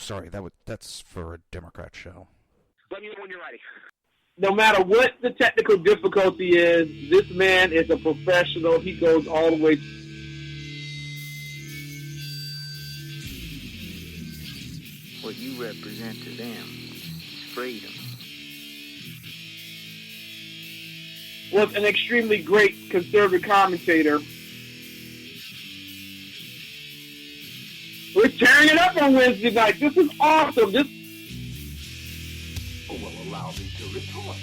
sorry, that's for a Democrat show. Let me know when you're ready. No matter what the technical difficulty is, this man is a professional. He goes all the way. What you represent to them is freedom. Was an extremely great conservative commentator. We're tearing it up on Wednesday night. This is awesome. This will allow me to retort.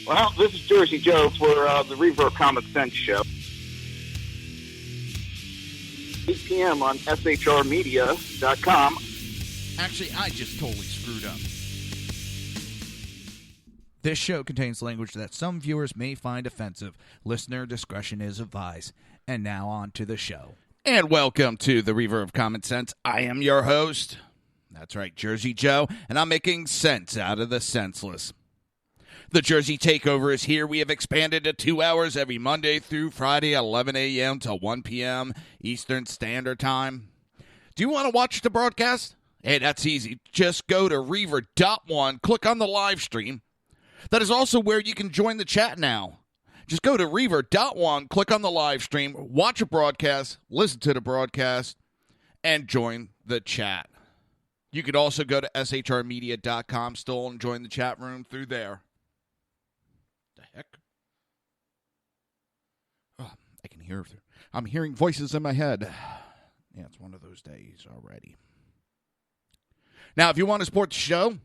Well, this is Jersey Joe for the Reaver of Common Sense show. 8 p.m. on shrmedia.com. Actually, I just totally screwed up. This show contains language that some viewers may find offensive. Listener discretion is advised. And now on to the show. And welcome to the Reaver of Common Sense. I am your host. That's right, Jersey Joe, and I'm making sense out of the senseless. The Jersey Takeover is here. We have expanded to 2 hours every Monday through Friday, 11 a.m. to 1 p.m. Eastern Standard Time. Do you want to watch the broadcast? Hey, that's easy. Just go to Reaver.1, click on the live stream. That is also where you can join the chat now. Just go to Reaver.1, click on the live stream, watch a broadcast, listen to the broadcast, and join the chat. You could also go to shrmedia.com still and join the chat room through there. The heck? Oh, I can hear. I'm hearing voices in my head. Yeah, it's one of those days already. Now, if you want to support the show,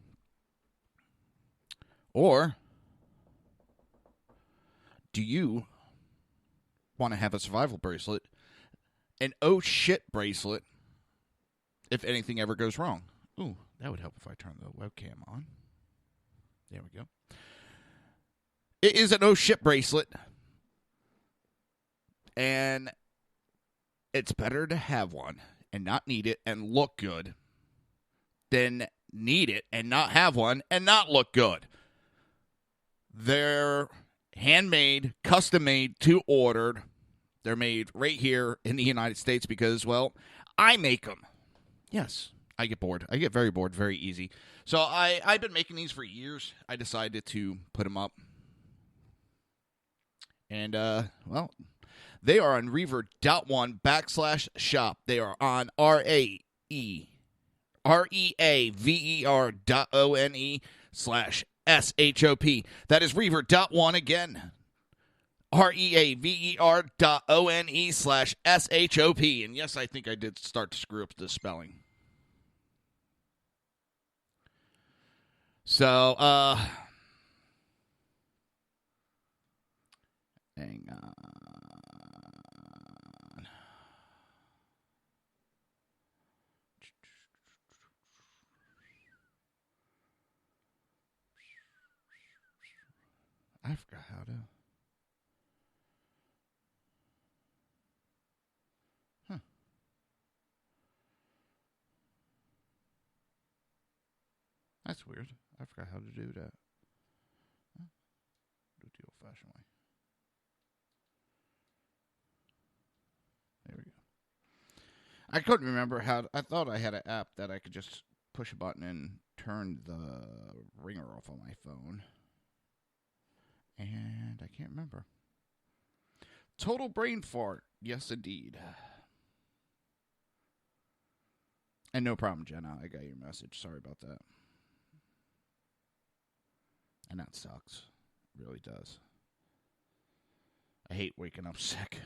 or do you want to have a survival bracelet, an oh shit bracelet, if anything ever goes wrong? Ooh, that would help if I turn the webcam on. There we go. It is an oh shit bracelet, and it's better to have one and not need it and look good than need it and not have one and not look good. They're handmade, custom-made, to ordered. They're made right here in the United States because, well, I make them. Yes, I get bored. I get very bored very easy. So I've been making these for years. I decided to put them up. And, well, they are on Reaver.1/shop. They are on REAVER.one/SHOP. That is Reaver.1 again. REAVER.one/SHOP. And yes, I think I did start to screw up the spelling. So, hang on. I forgot how to. That's weird. I forgot how to do that. Do it the old-fashioned way. There we go. I couldn't remember how. I thought I had an app that I could just push a button and turn the ringer off on my phone. And I can't remember. Total brain fart. Yes, indeed. And no problem, Jenna. I got your message. Sorry about that. And that sucks. It really does. I hate waking up sick.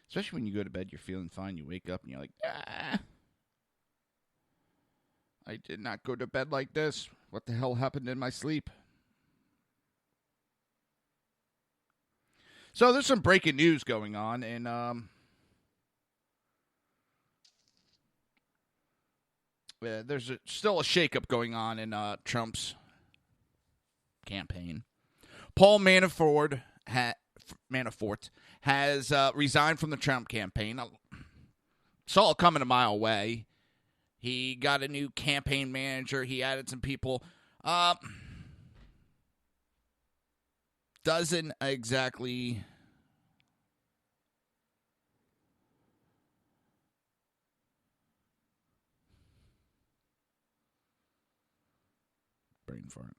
Especially when you go to bed, you're feeling fine. You wake up and you're like, I did not go to bed like this. What the hell happened in my sleep? So there's some breaking news going on, and there's still a shakeup going on in Trump's campaign. Paul Manafort has resigned from the Trump campaign. Saw it coming a mile away. He got a new campaign manager. He added some people. Doesn't exactly brain fart.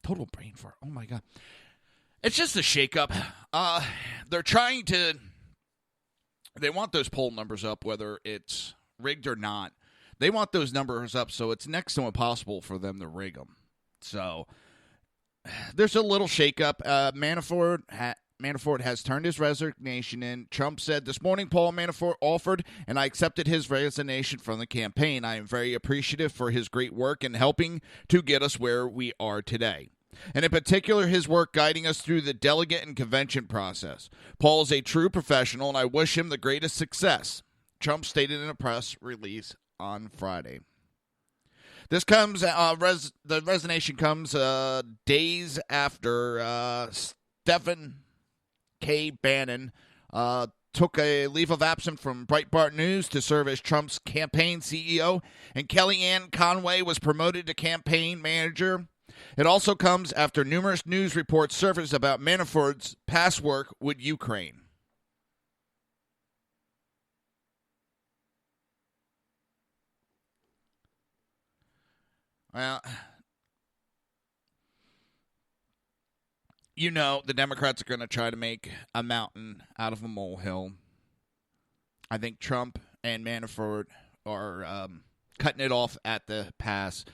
Total brain fart. Oh, my God. It's just a shakeup. They're trying to... They want those poll numbers up, whether it's rigged or not. They want those numbers up, so it's next to impossible for them to rig them. So there's a little shakeup. Manafort has turned his resignation in. Trump said this morning Paul Manafort offered, and I accepted his resignation from the campaign. I am very appreciative for his great work in helping to get us where we are today, and in particular his work guiding us through the delegate and convention process. Paul is a true professional, and I wish him the greatest success, Trump stated in a press release on Friday. This comes, the resignation comes days after Stephen K. Bannon took a leave of absence from Breitbart News to serve as Trump's campaign CEO, and Kellyanne Conway was promoted to campaign manager. It also comes after numerous news reports surfaced about Manafort's past work with Ukraine. Well, you know the Democrats are going to try to make a mountain out of a molehill. I think Trump and Manafort are cutting it off at the pass,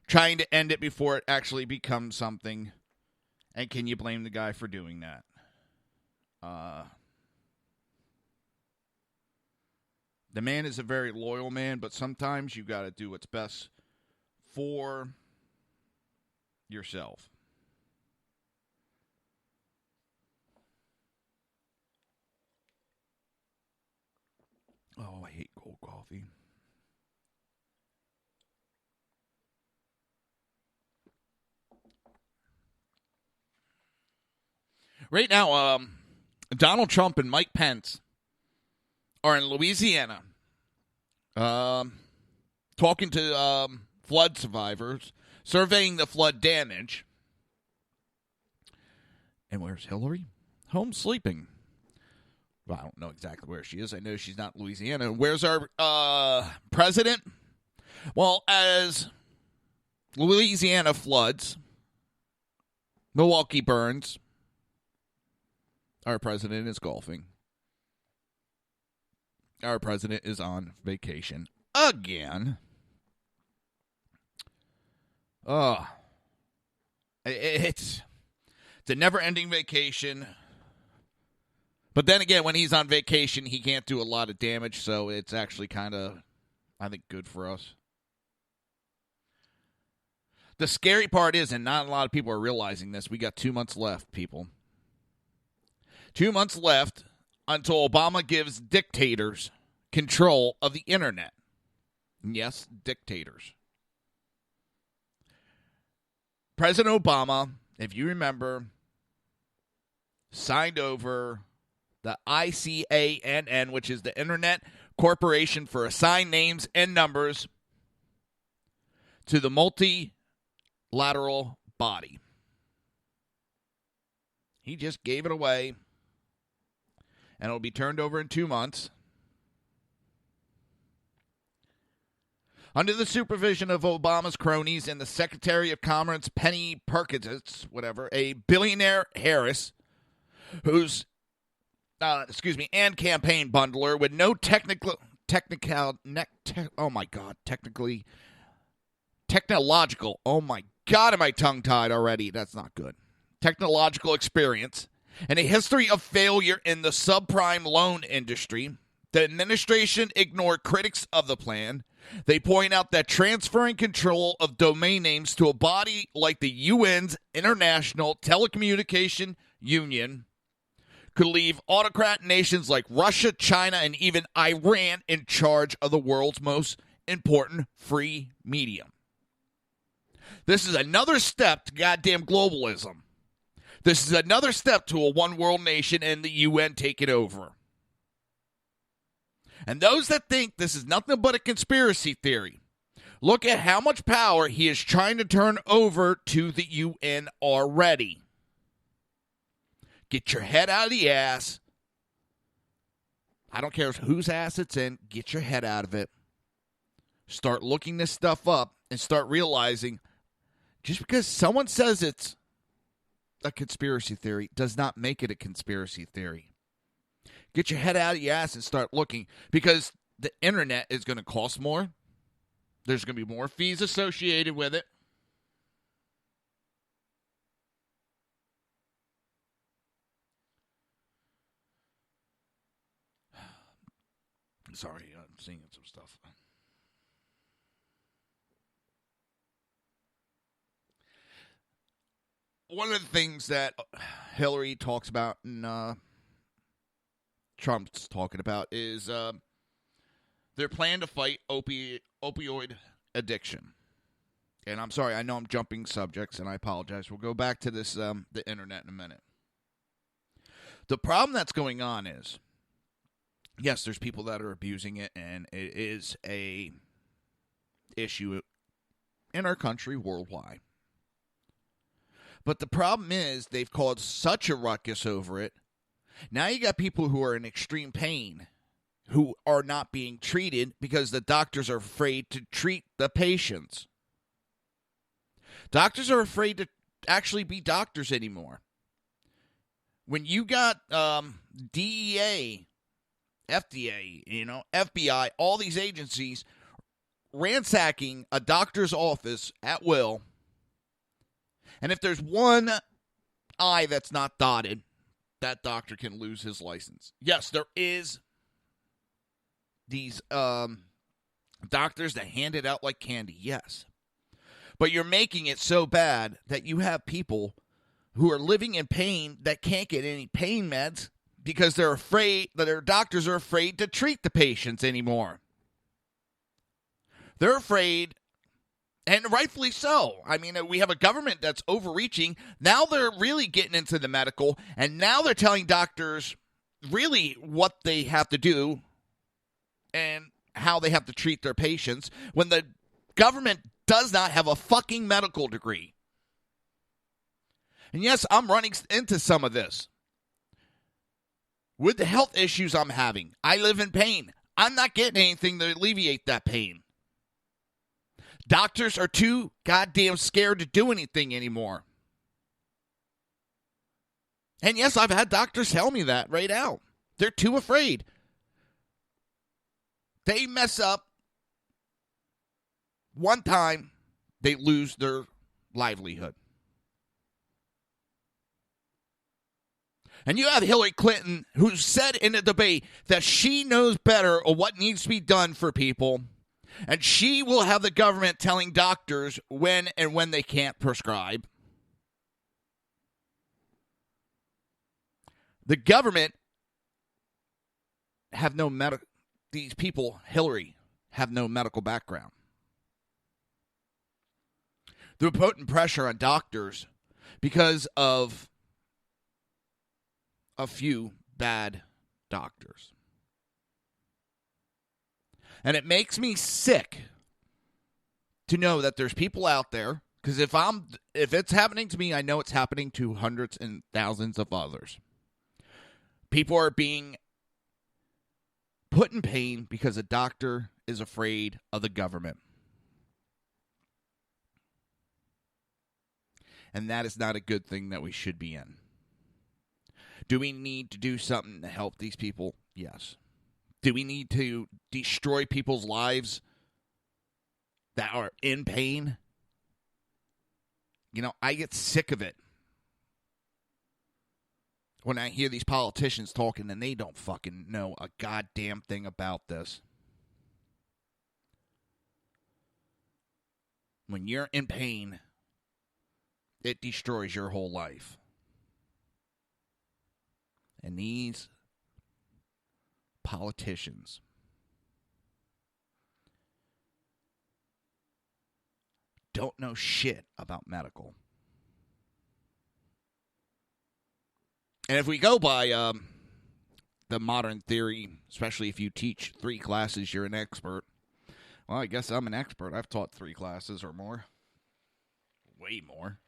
trying to end it before it actually becomes something. And can you blame the guy for doing that? The man is a very loyal man, but sometimes you got to do what's best for yourself. Oh, I hate cold coffee. Right now, Donald Trump and Mike Pence are in Louisiana talking to flood survivors, surveying the flood damage. And where's Hillary? Home sleeping. Well, I don't know exactly where she is. I know she's not in Louisiana. Where's our president? Well, as Louisiana floods, Milwaukee burns, our president is golfing. Our president is on vacation again. It's a never-ending vacation. But then again, when he's on vacation, he can't do a lot of damage, so it's actually kind of, I think, good for us. The scary part is, and not a lot of people are realizing this, we got 2 months left, people. 2 months left until Obama gives dictators control of the internet. Yes, dictators. President Obama, if you remember, signed over the ICANN, which is the Internet Corporation for Assigned Names and Numbers, to the multilateral body. He just gave it away, and it'll be turned over in 2 months. Under the supervision of Obama's cronies and the Secretary of Commerce, Penny Perkins, a billionaire Harris, who's, and campaign bundler with no technological, oh my God, am I tongue-tied already? That's not good. Technological experience and a history of failure in the subprime loan industry, the administration ignored critics of the plan. They point out that transferring control of domain names to a body like the UN's International Telecommunication Union could leave autocrat nations like Russia, China, and even Iran in charge of the world's most important free media. This is another step to goddamn globalism. This is another step to a one-world nation and the UN taking over. And those that think this is nothing but a conspiracy theory, look at how much power he is trying to turn over to the UN already. Get your head out of the ass. I don't care whose ass it's in. Get your head out of it. Start looking this stuff up and start realizing just because someone says it's a conspiracy theory does not make it a conspiracy theory. Get your head out of your ass and start looking, because the internet is going to cost more. There's going to be more fees associated with it. Sorry, I'm seeing some stuff. One of the things that Hillary talks about and Trump's talking about is their plan to fight opioid addiction. And I'm sorry, I know I'm jumping subjects, and I apologize. We'll go back to this the internet in a minute. The problem that's going on is, yes, there's people that are abusing it, and it is a issue in our country worldwide. But the problem is they've caused such a ruckus over it. Now you got people who are in extreme pain who are not being treated because the doctors are afraid to treat the patients. Doctors are afraid to actually be doctors anymore. When you got DEA, FDA, FBI, all these agencies ransacking a doctor's office at will, and if there's one I that's not dotted, that doctor can lose his license. Yes, there is these doctors that hand it out like candy, yes. But you're making it so bad that you have people who are living in pain that can't get any pain meds because they're afraid, that their doctors are afraid to treat the patients anymore. They're afraid, and rightfully so. I mean, we have a government that's overreaching. Now they're really getting into the medical, and now they're telling doctors really what they have to do and how they have to treat their patients when the government does not have a fucking medical degree. And yes, I'm running into some of this. With the health issues I'm having, I live in pain. I'm not getting anything to alleviate that pain. Doctors are too goddamn scared to do anything anymore. And yes, I've had doctors tell me that right out. They're too afraid. They mess up one time, they lose their livelihood. And you have Hillary Clinton, who said in a debate that she knows better of what needs to be done for people, and she will have the government telling doctors when and when they can't prescribe. The government have no medical, these people, Hillary, have no medical background. They're putting pressure on doctors because of a few bad doctors. And it makes me sick to know that there's people out there, because if it's happening to me, I know it's happening to hundreds and thousands of others. People are being put in pain because a doctor is afraid of the government. And that is not a good thing that we should be in. Do we need to do something to help these people? Yes. Do we need to destroy people's lives that are in pain? I get sick of it when I hear these politicians talking and they don't fucking know a goddamn thing about this. When you're in pain, it destroys your whole life. And these politicians don't know shit about medical. And if we go by the modern theory, especially if you teach 3 classes, you're an expert. Well, I guess I'm an expert. I've taught 3 classes or more. Way more.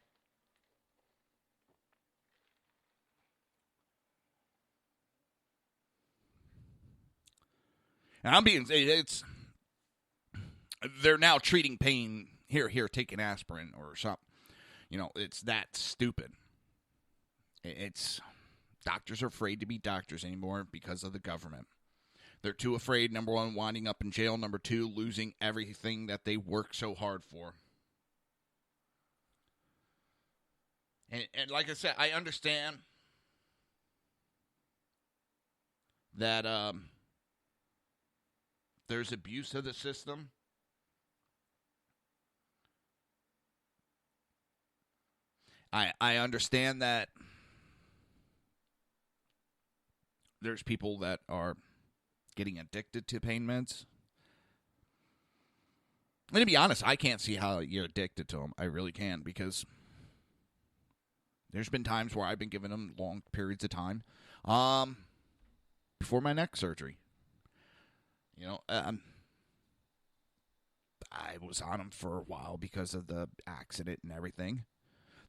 And they're now treating pain, here, take an aspirin or something. It's that stupid. Doctors are afraid to be doctors anymore because of the government. They're too afraid, number one, winding up in jail. Number two, losing everything that they work so hard for. And like I said, I understand that there's abuse of the system. I understand that there's people that are getting addicted to pain meds. And to be honest, I can't see how you're addicted to them. I really can, because there's been times where I've been giving them long periods of time before my neck surgery. I was on them for a while because of the accident and everything.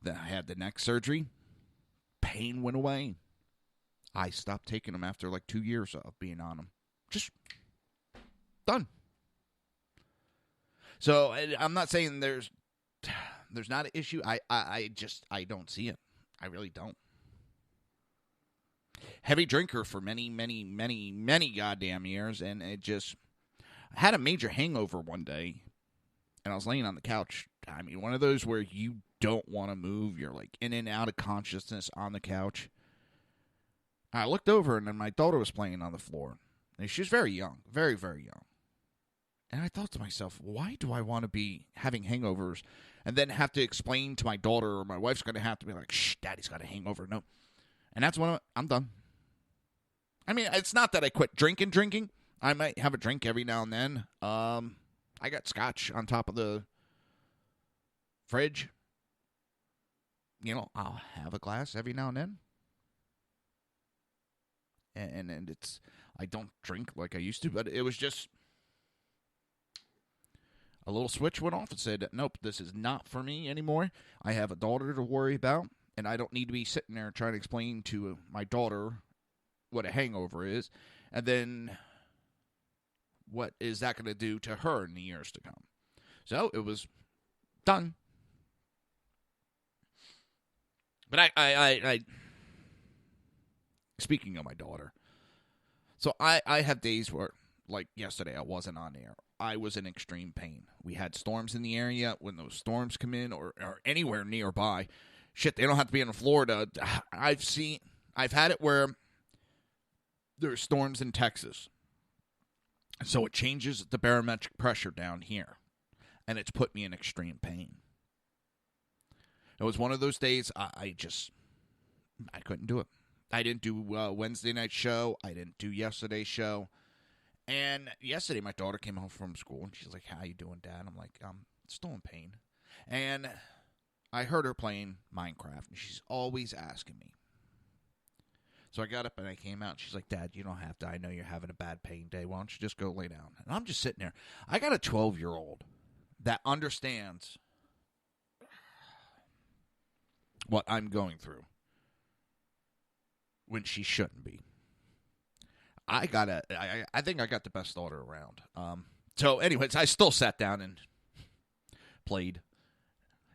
Then I had the neck surgery. Pain went away. I stopped taking them after like 2 years of being on them. Just done. So I'm not saying there's not an issue. I don't see it. I really don't. Heavy drinker for many, many, many, many goddamn years, and I had a major hangover one day, and I was laying on the couch. I mean, one of those where you don't want to move. You're like in and out of consciousness on the couch. I looked over, and then my daughter was playing on the floor. And she was very young, very, very young. And I thought to myself, why do I want to be having hangovers and then have to explain to my daughter, or my wife's going to have to be like, shh, Daddy's got a hangover. No. And that's when I'm done. I mean, it's not that I quit drinking. I might have a drink every now and then. I got scotch on top of the fridge. I'll have a glass every now and then. And it's, I don't drink like I used to, but it was just a little switch went off and said, nope, this is not for me anymore. I have a daughter to worry about, and I don't need to be sitting there trying to explain to my daughter what a hangover is, and then what is that going to do to her in the years to come. So it was done. But I speaking of my daughter, so I have days where, like yesterday, I wasn't on air. I was in extreme pain. We had storms in the area. When those storms come in or anywhere nearby, shit, they don't have to be in Florida. I've had it where there's storms in Texas. So it changes the barometric pressure down here. And it's put me in extreme pain. It was one of those days I couldn't do it. I didn't do Wednesday night show. I didn't do yesterday's show. And yesterday my daughter came home from school and she's like, how you doing, Dad? I'm like, I'm still in pain. And I heard her playing Minecraft and she's always asking me. So I got up and I came out and she's like, Dad, you don't have to. I know you're having a bad pain day. Why don't you just go lay down? And I'm just sitting there. I got a 12-year-old that understands what I'm going through when she shouldn't be. I think I got the best daughter around. So anyways, I still sat down and played.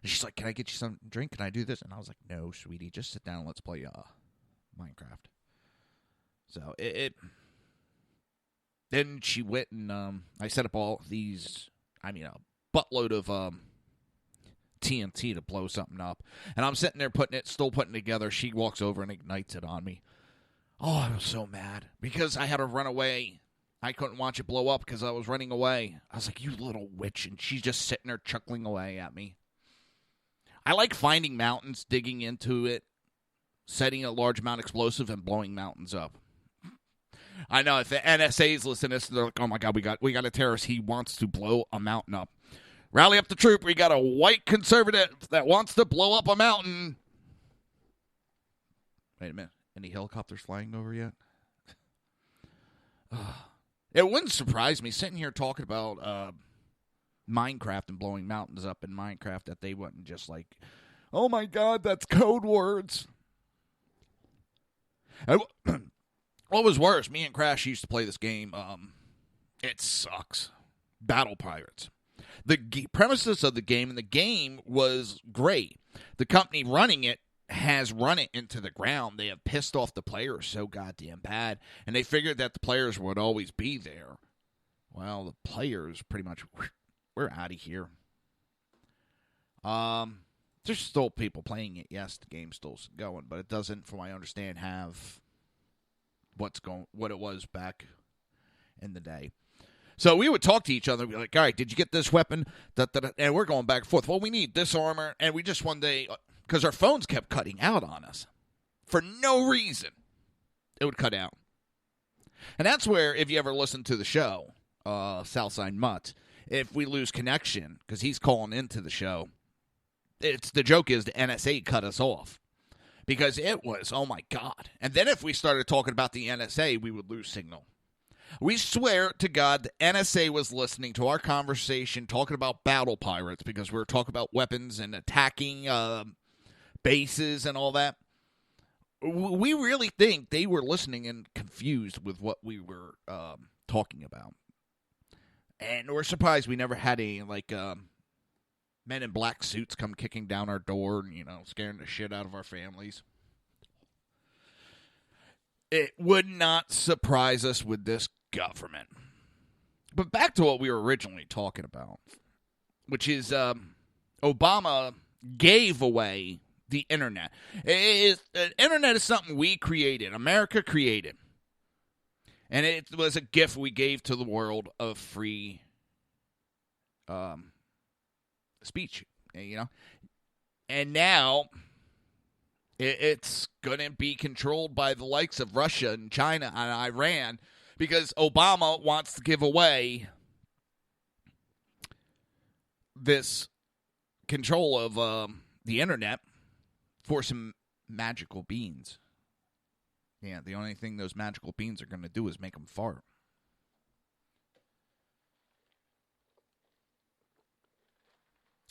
And she's like, can I get you some drink? Can I do this? And I was like, no, sweetie, just sit down and let's play Minecraft. So then she went and I set up all these, a buttload of TNT to blow something up. And I'm sitting there still putting it together. She walks over and ignites it on me. Oh, I was so mad because I had to run away. I couldn't watch it blow up because I was running away. I was like, you little witch. And she's just sitting there chuckling away at me. I like finding mountains, digging into it, setting a large amount of explosive, and blowing mountains up. I know if the NSA is listening to this, they're like, oh my God, we got a terrorist. He wants to blow a mountain up. Rally up the troop. We got a white conservative that wants to blow up a mountain. Wait a minute. Any helicopters flying over yet? It wouldn't surprise me sitting here talking about Minecraft and blowing mountains up in Minecraft that they wouldn't just like, oh my God, that's code words. What was worse, me and Crash used to play this game It sucks. Battle pirates. The premises of the game, and the game was great. The company running it has run it into the ground. They have pissed off the players so goddamn bad, and they figured that the players would always be there. Well, the players pretty much, we're out of here. There's still people playing it. Yes, the game's still going, but it doesn't, from what I understand, have what it was back in the day. So we would talk to each other and be like, all right, did you get this weapon? And we're going back and forth. Well, we need this armor. And we just one day, because our phones kept cutting out on us for no reason, it would cut out. And that's where, if you ever listen to the show, Southside Mutt, if we lose connection, because he's calling into the show, the joke is the NSA cut us off. Because it was, oh my God. And then if we started talking about the NSA, we would lose signal. We swear to God the NSA was listening to our conversation talking about battle pirates because we were talking about weapons and attacking bases and all that. We really think they were listening and confused with what we were talking about. And we're surprised we never had any, men in black suits come kicking down our door and, scaring the shit out of our families. It would not surprise us with this government. But back to what we were originally talking about, which is Obama gave away the internet. The internet is something we created, America created. And it was a gift we gave to the world of free speech, And now it's going to be controlled by the likes of Russia and China and Iran because Obama wants to give away this control of the internet for some magical beans. Yeah, the only thing those magical beans are going to do is make them fart.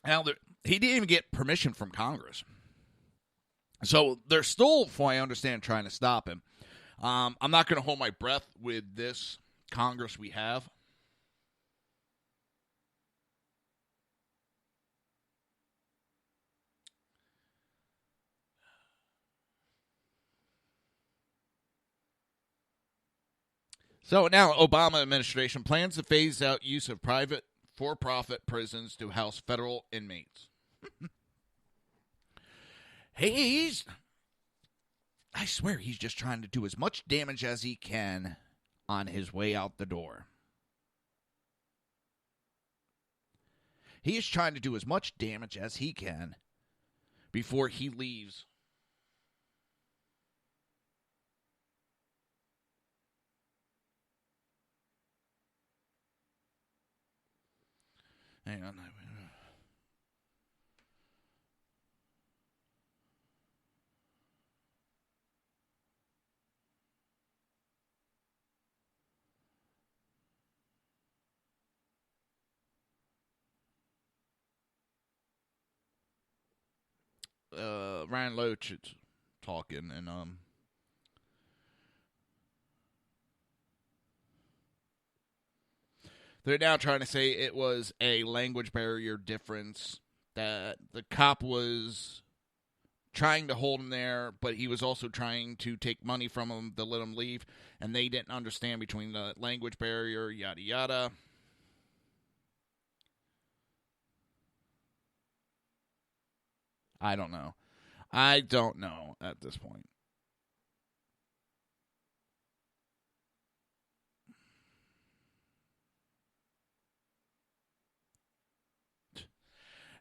Now, he didn't even get permission from Congress. So they're still, from what I understand, trying to stop him. I'm not going to hold my breath with this Congress we have. So now Obama administration plans to phase out use of private for-profit prisons to house federal inmates. I swear he's just trying to do as much damage as he can on his way out the door. He is trying to do as much damage as he can before he leaves. Hang on. Ryan Loach is talking, and they're now trying to say it was a language barrier difference, that the cop was trying to hold him there, but he was also trying to take money from him to let him leave, and they didn't understand between the language barrier, yada yada. I don't know. I don't know at this point.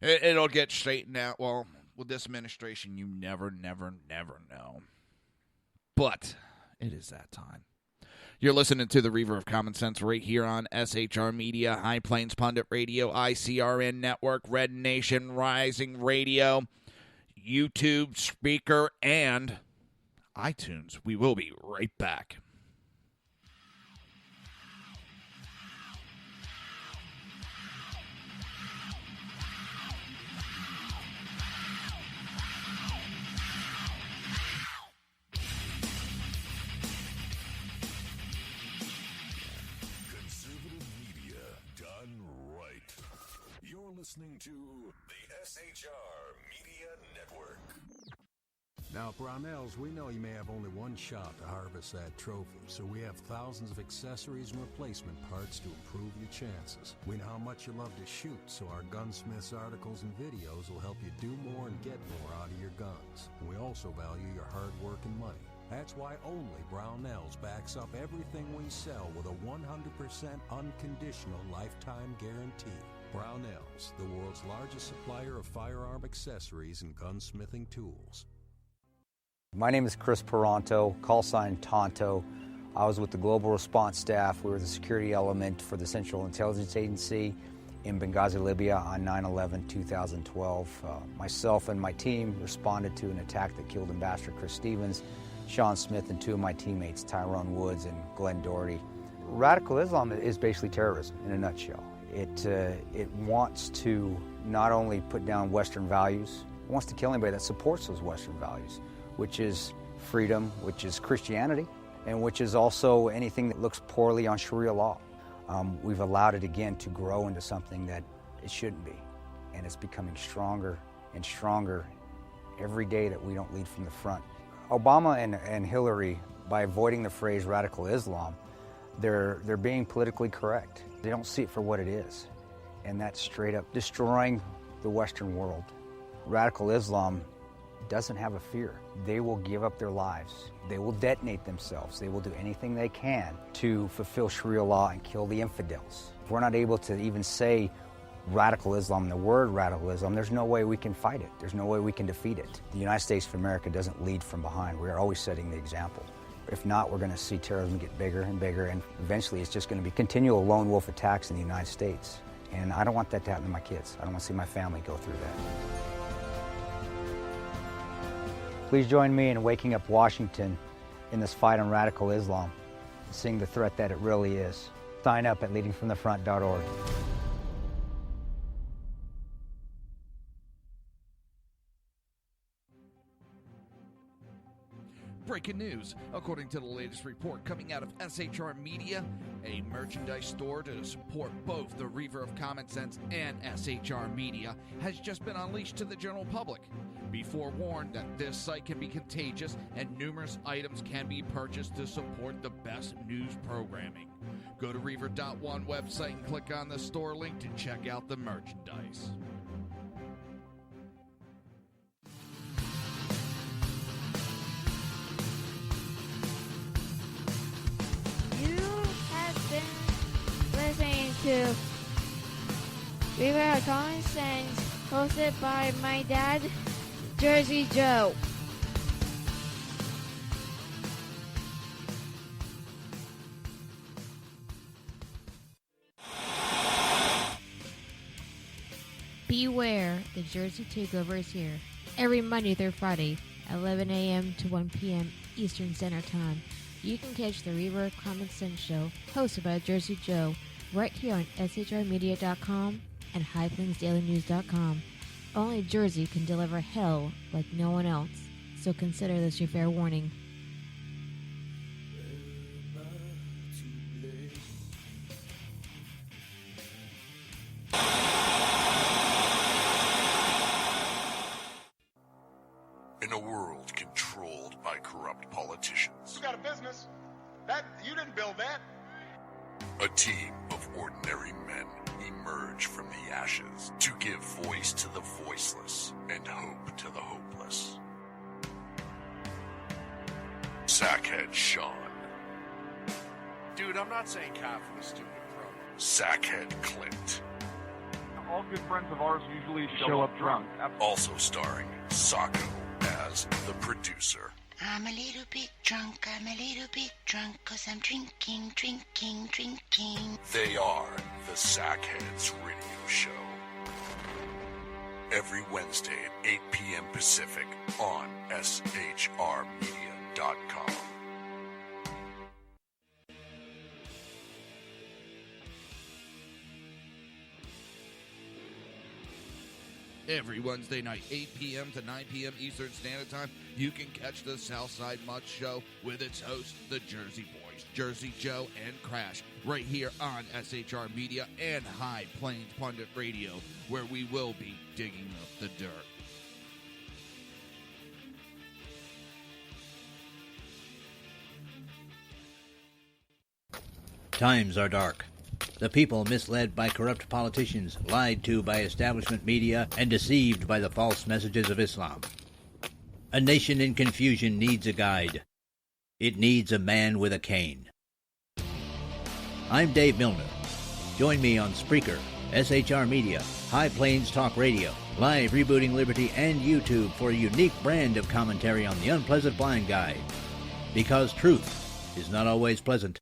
It'll get straightened out. Well, with this administration, you never know. But it is that time. You're listening to the Reaver of Common Sense right here on SHR Media, High Plains Pundit Radio, ICRN Network, Red Nation Rising Radio, YouTube, Speaker, and iTunes. We will be right back. listening to the SHR Media Network. Now, at Brownells, we know you may have only one shot to harvest that trophy, so we have thousands of accessories and replacement parts to improve your chances. We know how much you love to shoot, so our gunsmiths articles and videos will help you do more and get more out of your guns. And we also value your hard work and money. That's why only Brownells backs up everything we sell with a 100% unconditional lifetime guarantee. Brownells, the world's largest supplier of firearm accessories and gunsmithing tools. My name is Chris Peranto, call sign Tonto. I was with the Global Response Staff. We were the security element for the Central Intelligence Agency in Benghazi, Libya on 9/11/2012. Myself and my team responded to an attack that killed Ambassador Chris Stevens, Sean Smith, and two of my teammates, Tyrone Woods and Glenn Doherty. Radical Islam is basically terrorism in a nutshell. It wants to not only put down Western values, it wants to kill anybody that supports those Western values, which is freedom, which is Christianity, and which is also anything that looks poorly on Sharia law. We've allowed it again to grow into something that it shouldn't be, and it's becoming stronger and stronger every day that we don't lead from the front. Obama and Hillary, by avoiding the phrase radical Islam, they're being politically correct. They don't see it for what it is, and that's straight up destroying the Western world. Radical Islam doesn't have a fear. They will give up their lives. They will detonate themselves. They will do anything they can to fulfill Sharia law and kill the infidels. If we're not able to even say radical Islam, the word radical Islam, there's no way we can fight it. There's no way we can defeat it. The United States of America doesn't lead from behind. We're always setting the example. If not, we're going to see terrorism get bigger and bigger, and eventually it's just going to be continual lone wolf attacks in the United States. And I don't want that to happen to my kids. I don't want to see my family go through that. Please join me in waking up Washington in this fight on radical Islam, seeing the threat that it really is. Sign up at leadingfromthefront.org. Breaking news. According to the latest report coming out of SHR Media, a merchandise store to support both the Reaver of Common Sense and SHR Media has just been unleashed to the general public. Be forewarned that this site can be contagious and numerous items can be purchased to support the best news programming. Go to Reaver.one website and click on the store link to check out the merchandise. Listening to Reaver of Common Sense, hosted by my dad, Jersey Joe. Beware, the Jersey Takeover is here. Every Monday through Friday, 11 a.m. to 1 p.m. Eastern Standard Time. You can catch the Reaver of Common Sense show, hosted by Jersey Joe, right here on shrmedia.com and highplainsdailynews.com. Only Jersey can deliver hell like no one else, so consider this your fair warning. In a world controlled by corrupt politicians, You got a business. You didn't build that. a team of ordinary men emerge from the ashes to give voice to the voiceless and hope to the hopeless. Sackhead Sean. Dude, I'm not saying capital is stupid, bro. Sackhead Clint. All good friends of ours usually show up drunk. Also starring Sacco as the producer. I'm a little bit drunk, 'cause I'm drinking. They are the Sackheads Radio Show. Every Wednesday at 8 p.m. Pacific on shrmedia.com. Every Wednesday night, 8 p.m. to 9 p.m. Eastern Standard Time, you can catch the Southside Mutt Show with its host, the Jersey Boys, Jersey Joe and Crash, right here on SHR Media and High Plains Pundit Radio, where we will be digging up the dirt. Times are dark. The people misled by corrupt politicians, lied to by establishment media, and deceived by the false messages of Islam. A nation in confusion needs a guide. It needs a man with a cane. I'm Dave Milner. Join me on Spreaker, SHR Media, High Plains Talk Radio, Live Rebooting Liberty, and YouTube for a unique brand of commentary on the unpleasant blind guide. Because truth is not always pleasant.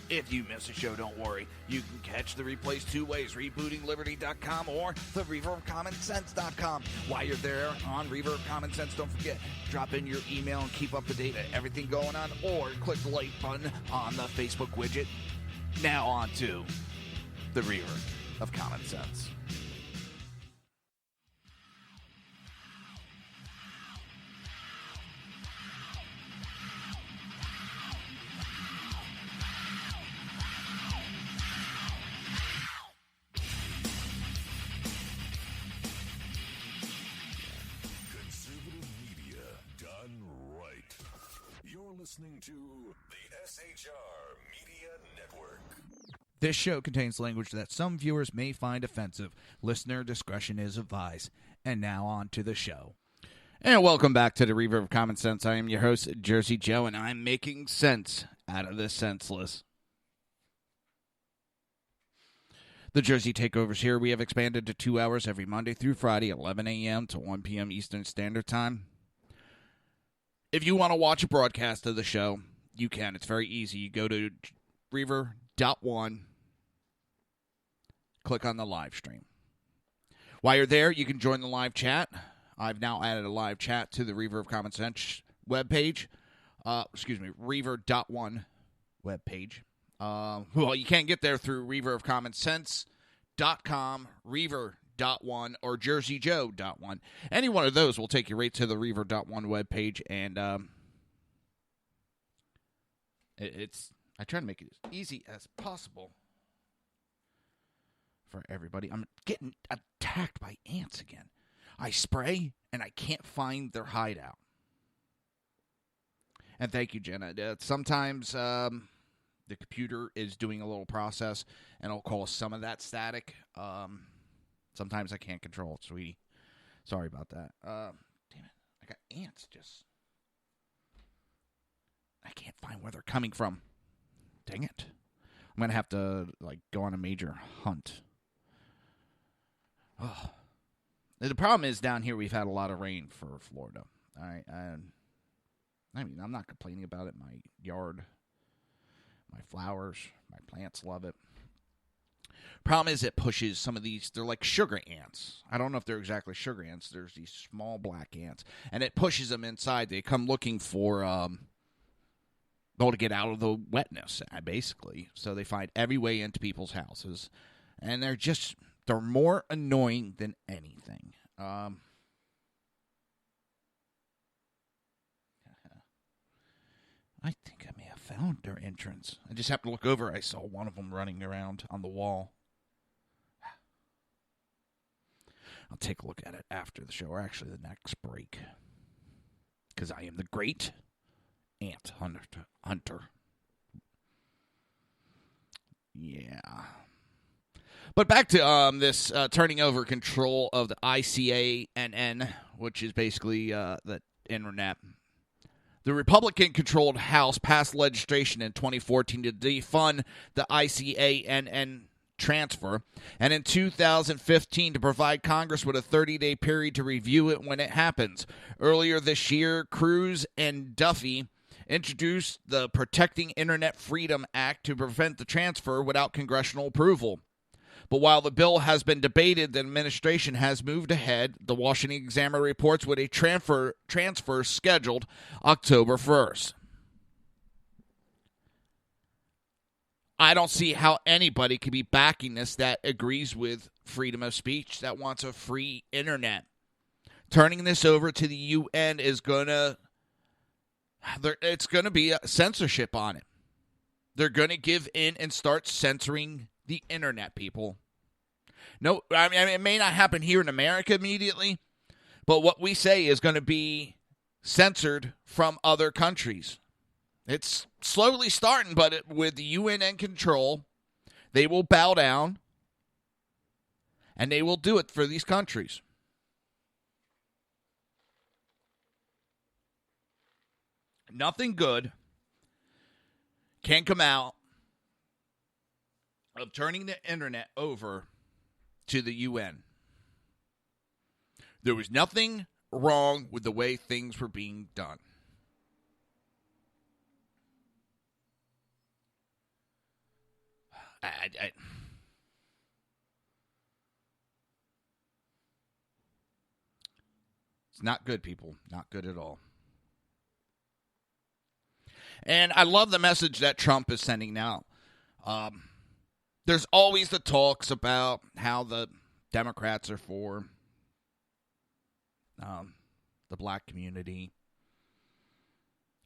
If you miss a show, don't worry. You can catch the replays two ways, rebootingliberty.com or the Reaver of Common Sense.com. While you're there on Reaver of Common Sense, don't forget, drop in your email and keep up to date on everything going on, or click the like button on the Facebook widget. Now on to the Reaver of Common Sense. Listening to the SHR Media Network. This show contains language that some viewers may find offensive. Listener discretion is advised. And now on to the show. And welcome back to the Reaver of Common Sense. I am your host, Jersey Joe, and I'm making sense out of the senseless. The Jersey Takeovers here. We have expanded to 2 hours every Monday through Friday, 11 a.m. to 1 p.m. Eastern Standard Time. If you want to watch a broadcast of the show, you can. It's very easy. You go to Reaver.1, click on the live stream. While you're there, you can join the live chat. I've now added a live chat to the Reaver of Common Sense webpage. Reaver.1 webpage. Well, you can't get there through reaverofcommonsense.com, Reaver.1, or jerseyjoe.1. Any one of those will take you right to the Reaver.1 webpage, and I try to make it as easy as possible for everybody. I'm getting attacked by ants again. I spray, and I can't find their hideout. And thank you, Jenna. Sometimes the computer is doing a little process, and it'll cause some of that static. Sometimes I can't control it, sweetie. Sorry about that. Damn it. I got ants just... I can't find where they're coming from. Dang it. I'm going to have to, go on a major hunt. Oh. The problem is down here we've had a lot of rain for Florida. All right. I mean, I'm not complaining about it. My yard, my flowers, my plants love it. Problem is it pushes some of these, they're like sugar ants. I don't know if they're exactly sugar ants. There's these small black ants. And it pushes them inside. They come looking for, to get out of the wetness, basically. So they find every way into people's houses. And they're more annoying than anything. I think I may have found their entrance. I just happened to look over. I saw one of them running around on the wall. I'll take a look at it after the show, or actually the next break. Because I am the great ant hunter. Yeah. But back to this turning over control of the ICANN, which is basically the internet. The Republican-controlled House passed legislation in 2014 to defund the ICANN transfer, and in 2015 to provide Congress with a 30-day period to review it when it happens. Earlier this year, Cruz and Duffy introduced the Protecting Internet Freedom Act to prevent the transfer without congressional approval. But while the bill has been debated, the administration has moved ahead. The Washington Examiner reports with a transfer scheduled October 1st. I don't see how anybody could be backing this that agrees with freedom of speech, that wants a free internet. turning this over to the UN is it's going to be a censorship on it. They're going to give in and start censoring the internet, people. No, I mean, it may not happen here in America immediately, but what we say is going to be censored from other countries. It's slowly starting, but with the UN in control, they will bow down, and they will do it for these countries. Nothing good can come out of turning the internet over to the UN. There was nothing wrong with the way things were being done. It's not good, people. Not good at all. And I love the message that Trump is sending now. There's always the talks about how the Democrats are for the black community.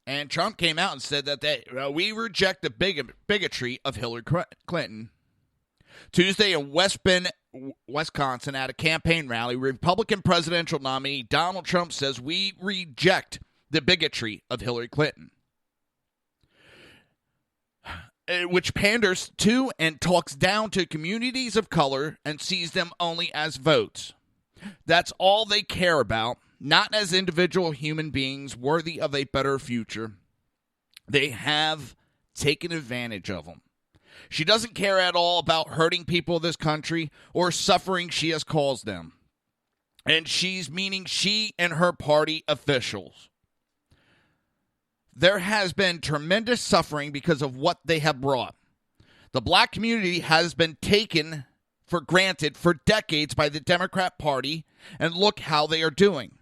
And Trump came out and said that we reject the bigotry of Hillary Clinton. Tuesday in West Bend, Wisconsin, at a campaign rally, Republican presidential nominee Donald Trump says we reject the bigotry of Hillary Clinton, which panders to and talks down to communities of color and sees them only as votes. That's all they care about, not as individual human beings worthy of a better future. They have taken advantage of them. She doesn't care at all about hurting people of this country or suffering she has caused them. And she's meaning she and her party officials. There has been tremendous suffering because of what they have brought. The black community has been taken for granted for decades by the Democrat Party, and look how they are doing.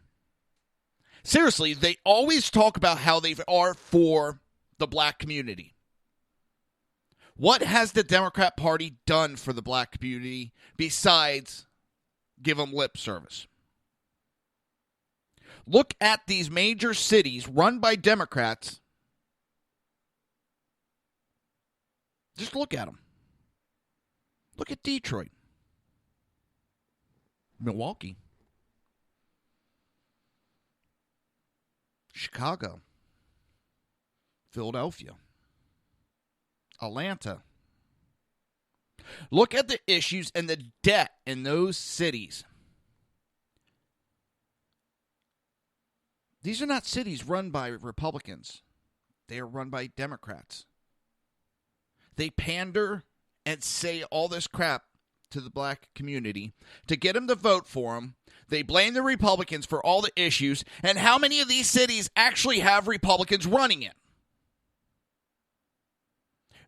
Seriously, they always talk about how they are for the black community. What has the Democrat Party done for the black community besides give them lip service? Look at these major cities run by Democrats. Just look at them. Look at Detroit, Milwaukee, Chicago, Philadelphia, Atlanta. Look at the issues and the debt in those cities. These are not cities run by Republicans. They are run by Democrats. They pander and say all this crap to the black community to get them to vote for them. They blame the Republicans for all the issues. And how many of these cities actually have Republicans running it?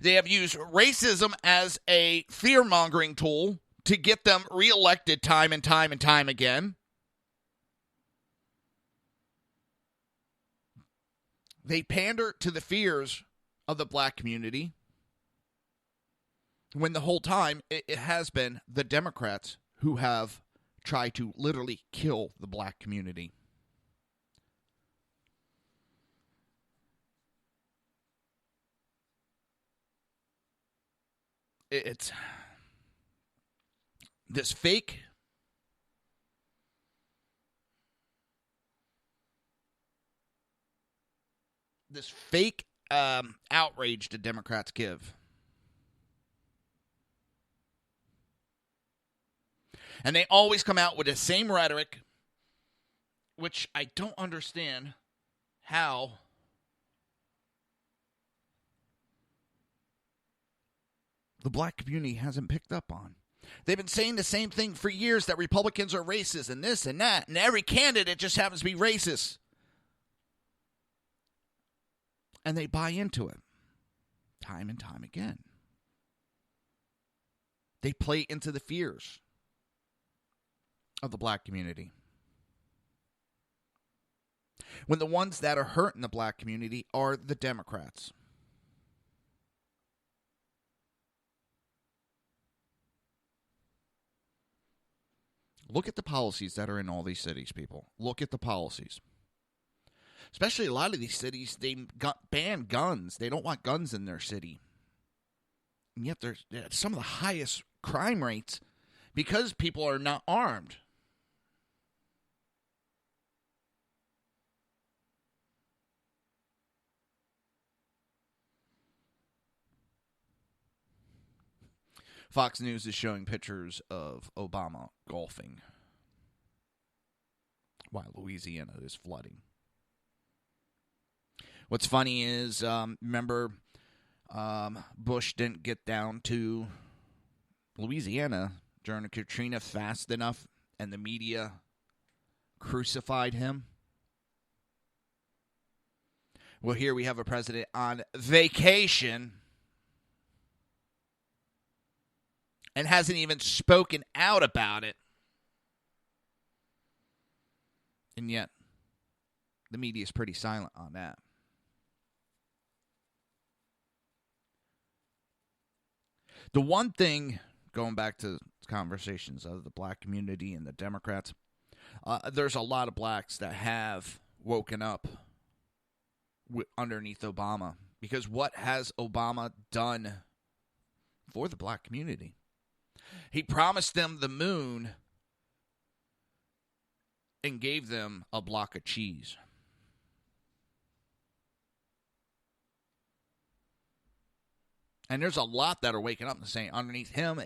They have used racism as a fear-mongering tool to get them reelected time and time and time again. They pander to the fears of the black community when the whole time it has been the Democrats who have tried to literally kill the black community. It's this fake outrage the Democrats give. And they always come out with the same rhetoric, which I don't understand how the black community hasn't picked up on. They've been saying the same thing for years, that Republicans are racist and this and that, and every candidate just happens to be racist. And they buy into it time and time again. They play into the fears of the black community. When the ones that are hurting the black community are the Democrats. Look at the policies that are in all these cities, people. Look at the policies. Especially a lot of these cities, they ban guns. They don't want guns in their city. And yet there's some of the highest crime rates because people are not armed. Fox News is showing pictures of Obama golfing while Louisiana is flooding. What's funny is, remember, Bush didn't get down to Louisiana during Katrina fast enough, and the media crucified him. Well, here we have a president on vacation and hasn't even spoken out about it. And yet, the media is pretty silent on that. The one thing, going back to conversations of the black community and the Democrats, there's a lot of blacks that have woken up underneath Obama. Because what has Obama done for the black community? He promised them the moon and gave them a block of cheese. And there's a lot that are waking up and saying underneath him,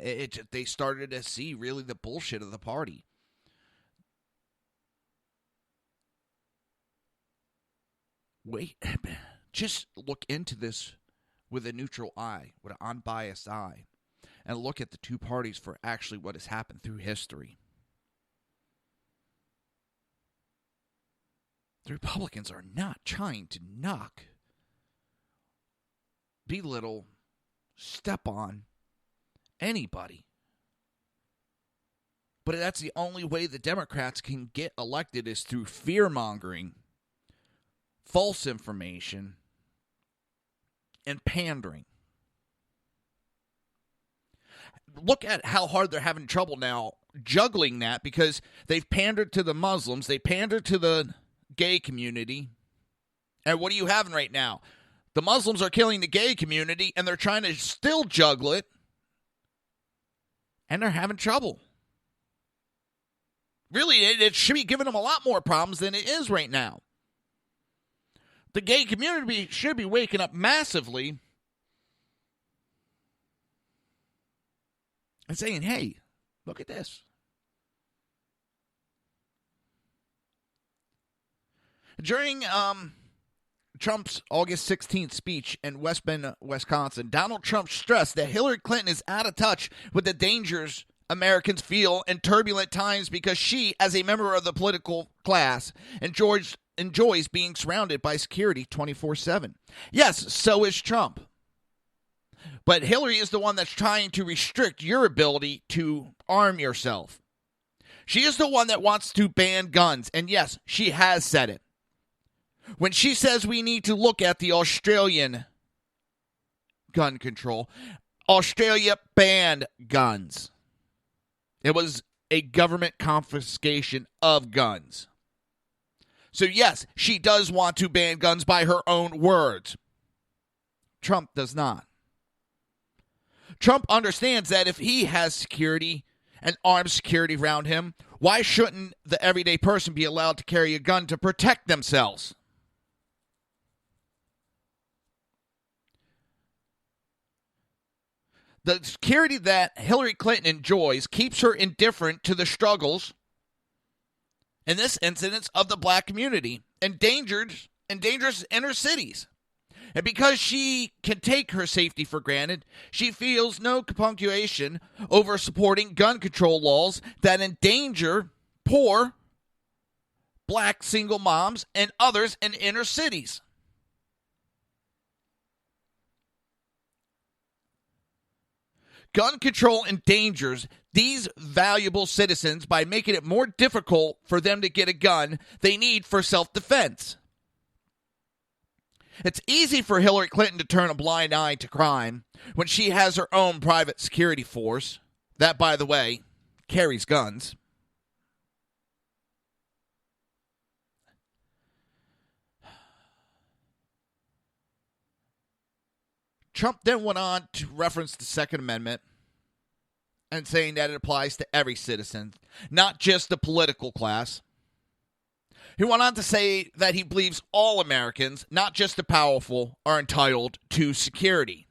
they started to see really the bullshit of the party. Wait, just look into this with a neutral eye, with an unbiased eye, and look at the two parties for actually what has happened through history. The Republicans are not trying to knock, belittle, step on anybody. But that's the only way the Democrats can get elected is through fear-mongering, false information, and pandering. Look at how hard they're having trouble now juggling that because they've pandered to the Muslims, they pandered to the gay community. And what are you having right now? The Muslims are killing the gay community, and they're trying to still juggle it, and they're having trouble. Really, it should be giving them a lot more problems than it is right now. The gay community should be waking up massively and saying, hey, look at this. During Trump's August 16th speech in West Bend, Wisconsin, Donald Trump stressed that Hillary Clinton is out of touch with the dangers Americans feel in turbulent times because she, as a member of the political class, enjoys being surrounded by security 24/7. Yes, so is Trump. But Hillary is the one that's trying to restrict your ability to arm yourself. She is the one that wants to ban guns. And yes, she has said it. When she says we need to look at the Australian gun control, Australia banned guns. It was a government confiscation of guns. So yes, she does want to ban guns by her own words. Trump does not. Trump understands that if he has security and armed security around him, why shouldn't the everyday person be allowed to carry a gun to protect themselves? The security that Hillary Clinton enjoys keeps her indifferent to the struggles, in this instance, of the black community, endangers inner cities. And because she can take her safety for granted, she feels no compunction over supporting gun control laws that endanger poor black single moms and others in inner cities. Gun control endangers these valuable citizens by making it more difficult for them to get a gun they need for self-defense. It's easy for Hillary Clinton to turn a blind eye to crime when she has her own private security force that, by the way, carries guns. Trump then went on to reference the Second Amendment and saying that it applies to every citizen, not just the political class. He went on to say that he believes all Americans, not just the powerful, are entitled to security.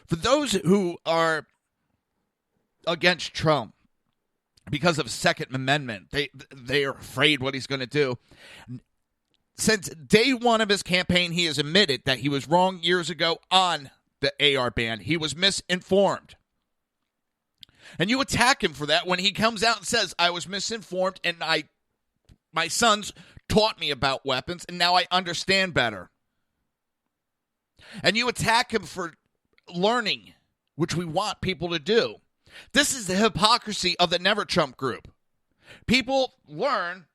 For those who are against Trump because of Second Amendment, they are afraid what he's going to do. Since day one of his campaign, he has admitted that he was wrong years ago on the AR ban. He was misinformed. And you attack him for that when he comes out and says, I was misinformed and my sons taught me about weapons and now I understand better. And you attack him for learning, which we want people to do. This is the hypocrisy of the Never Trump group. People learn,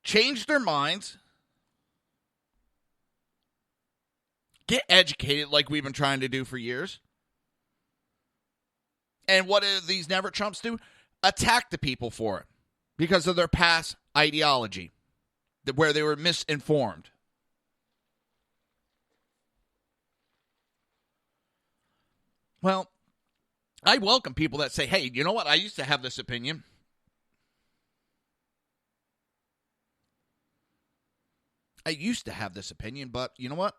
change their minds, get educated like we've been trying to do for years. And what do these Never Trumps do? Attack the people for it because of their past ideology, where they were misinformed. Well, I welcome people that say, hey, you know what? I used to have this opinion. But you know what?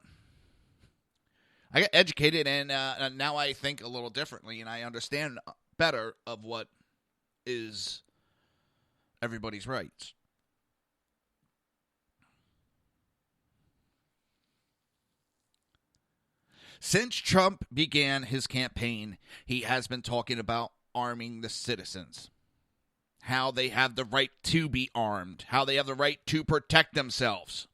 I got educated, and now I think a little differently, and I understand better of what is everybody's rights. Since Trump began his campaign, he has been talking about arming the citizens, how they have the right to be armed, how they have the right to protect themselves.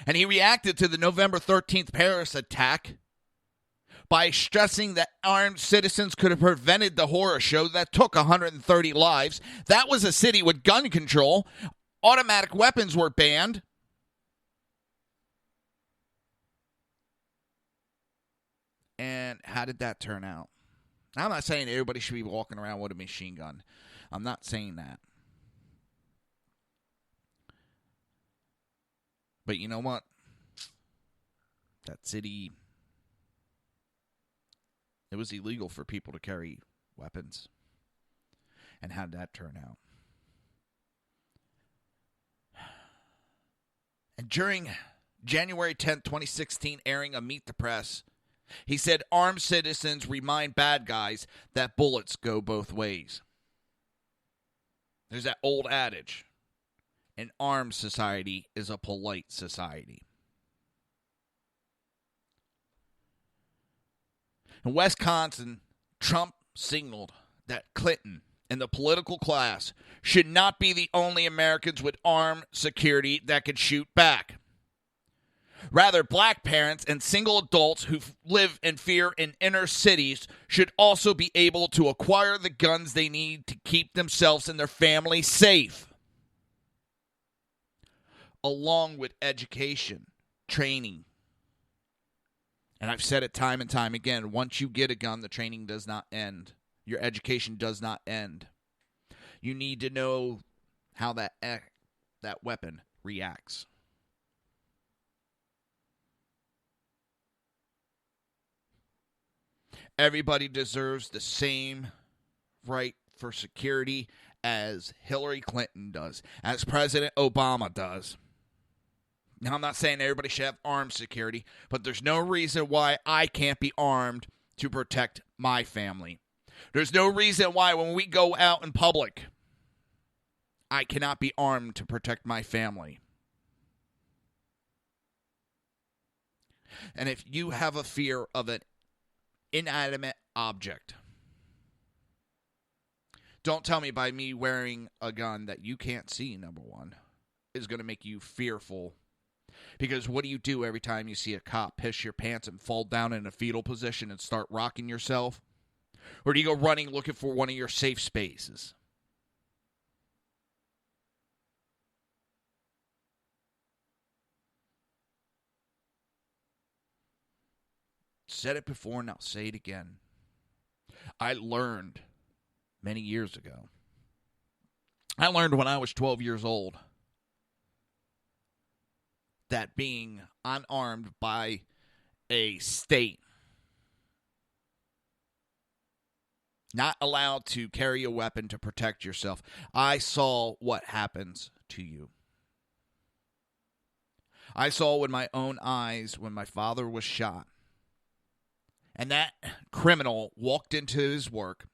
And he reacted to the November 13th Paris attack by stressing that armed citizens could have prevented the horror show that took 130 lives. That was a city with gun control. Automatic weapons were banned. And how did that turn out? I'm not saying everybody should be walking around with a machine gun. I'm not saying that. But you know what? That city, it was illegal for people to carry weapons. And how did that turn out? And during January 10th, 2016, airing of Meet the Press, he said, armed citizens remind bad guys that bullets go both ways. There's that old adage. An armed society is a polite society. In Wisconsin, Trump signaled that Clinton and the political class should not be the only Americans with armed security that could shoot back. Rather, black parents and single adults who live in fear in inner cities should also be able to acquire the guns they need to keep themselves and their family safe. Along with education, training. And I've said it time and time again, once you get a gun, the training does not end. Your education does not end. You need to know how that weapon reacts. Everybody deserves the same right for security as Hillary Clinton does, as President Obama does. Now, I'm not saying everybody should have armed security, but there's no reason why I can't be armed to protect my family. There's no reason why when we go out in public, I cannot be armed to protect my family. And if you have a fear of an inanimate object, don't tell me by me wearing a gun that you can't see, number one, is going to make you fearful. Because what do you do every time you see a cop piss your pants and fall down in a fetal position and start rocking yourself? Or do you go running looking for one of your safe spaces? Said it before and I'll say it again. I learned many years ago. I learned when I was 12 years old that being unarmed by a state, not allowed to carry a weapon to protect yourself, I saw what happens to you. I saw with my own eyes when my father was shot. And that criminal walked into his work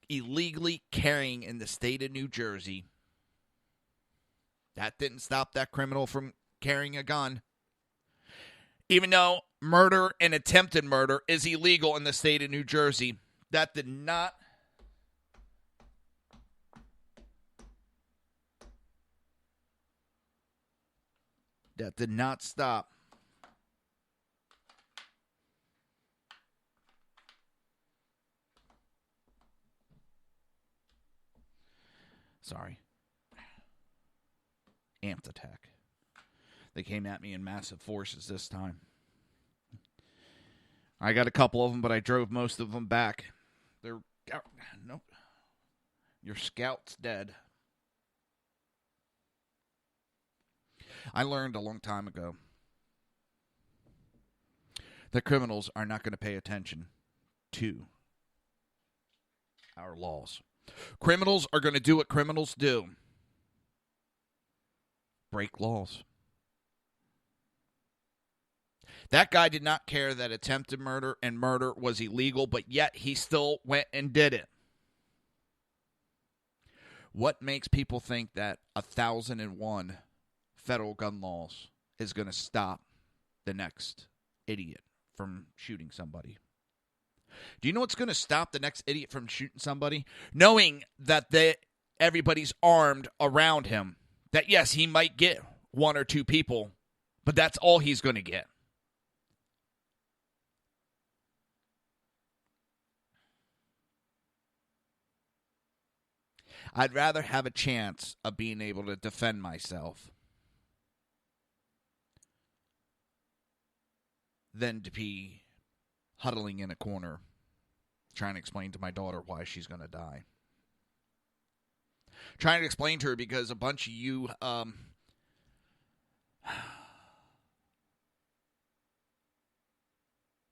illegally carrying in the state of New Jersey. That didn't stop that criminal from carrying a gun. Even though murder and attempted murder is illegal in the state of New Jersey, that did not stop amped attack. They came at me in massive forces this time. I got a couple of them, but I drove most of them back. Nope. Your scout's dead. I learned a long time ago that criminals are not going to pay attention to our laws. Criminals are going to do what criminals do. Break laws. That guy did not care that attempted murder and murder was illegal, but yet he still went and did it. What makes people think that 1,001 federal gun laws is going to stop the next idiot from shooting somebody? Do you know what's going to stop the next idiot from shooting somebody? Knowing that everybody's armed around him. That, yes, he might get one or two people, but that's all he's going to get. I'd rather have a chance of being able to defend myself than to be huddling in a corner trying to explain to my daughter why she's going to die. Trying to explain to her because a bunch of you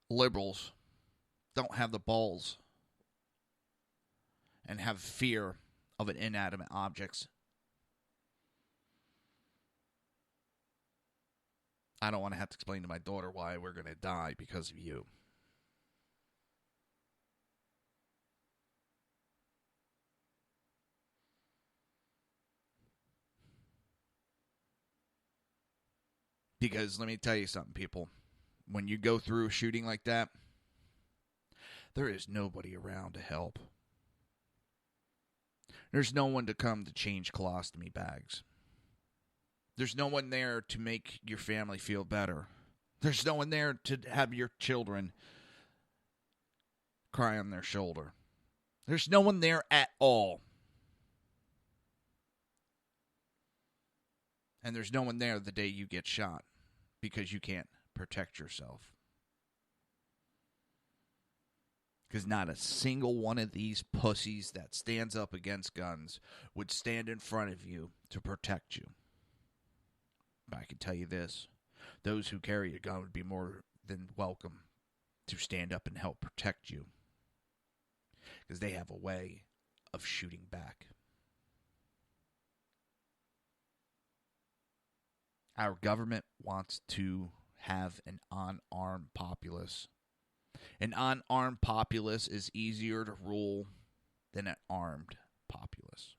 liberals don't have the balls and have fear of an inanimate objects. I don't want to have to explain to my daughter why we're going to die because of you. Because let me tell you something, people. When you go through a shooting like that, there is nobody around to help. There's no one to come to change colostomy bags. There's no one there to make your family feel better. There's no one there to have your children cry on their shoulder. There's no one there at all. And there's no one there the day you get shot because you can't protect yourself. Because not a single one of these pussies that stands up against guns would stand in front of you to protect you. But I can tell you this, those who carry a gun would be more than welcome to stand up and help protect you. Because they have a way of shooting back. Our government wants to have an unarmed populace. An unarmed populace is easier to rule than an armed populace.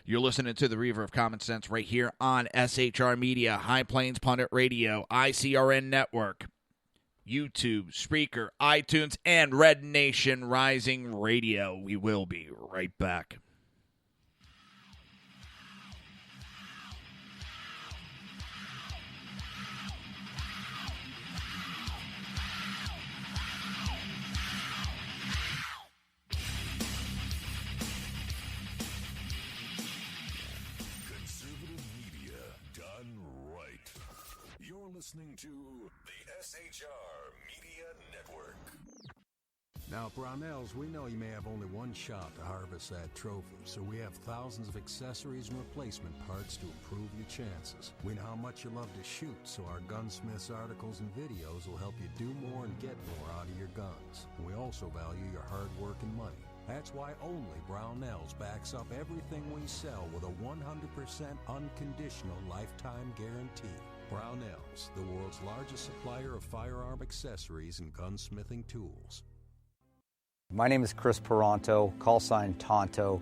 You're listening to the Reaver of Common Sense right here on SHR Media, High Plains Pundit Radio, ICRN Network, YouTube, Spreaker, iTunes, and Red Nation Rising Radio. We will be right back. Listening to the SHR Media Network. Now, Brownells, we know you may have only one shot to harvest that trophy, so we have thousands of accessories and replacement parts to improve your chances. We know how much you love to shoot, so our gunsmiths articles and videos will help you do more and get more out of your guns. We also value your hard work and money. That's why only Brownells backs up everything we sell with a 100% unconditional lifetime guarantee. Brownells, the world's largest supplier of firearm accessories and gunsmithing tools. My name is Chris Peranto, call sign Tonto.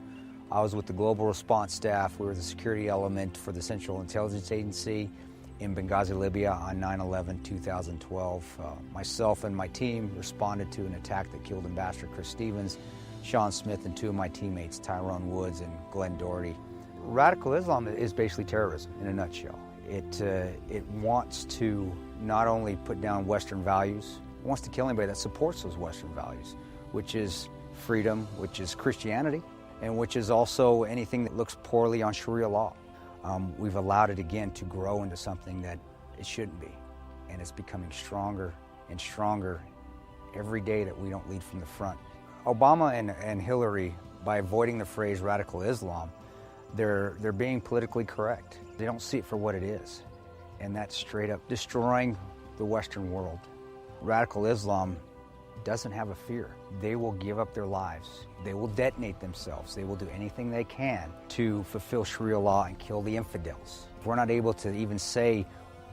I was with the Global Response Staff. We were the security element for the Central Intelligence Agency in Benghazi, Libya on 9/11/2012. Myself and my team responded to an attack that killed Ambassador Chris Stevens, Sean Smith, and two of my teammates, Tyrone Woods and Glenn Doherty. Radical Islam is basically terrorism in a nutshell. It wants to not only put down Western values, it wants to kill anybody that supports those Western values, which is freedom, which is Christianity, and which is also anything that looks poorly on Sharia law. We've allowed it again to grow into something that it shouldn't be, and it's becoming stronger and stronger every day that we don't lead from the front. Obama and Hillary, by avoiding the phrase radical Islam, they're being politically correct. They don't see it for what it is, and that's straight up destroying the Western world. Radical Islam doesn't have a fear. They will give up their lives. They will detonate themselves. They will do anything they can to fulfill Sharia law and kill the infidels. If we're not able to even say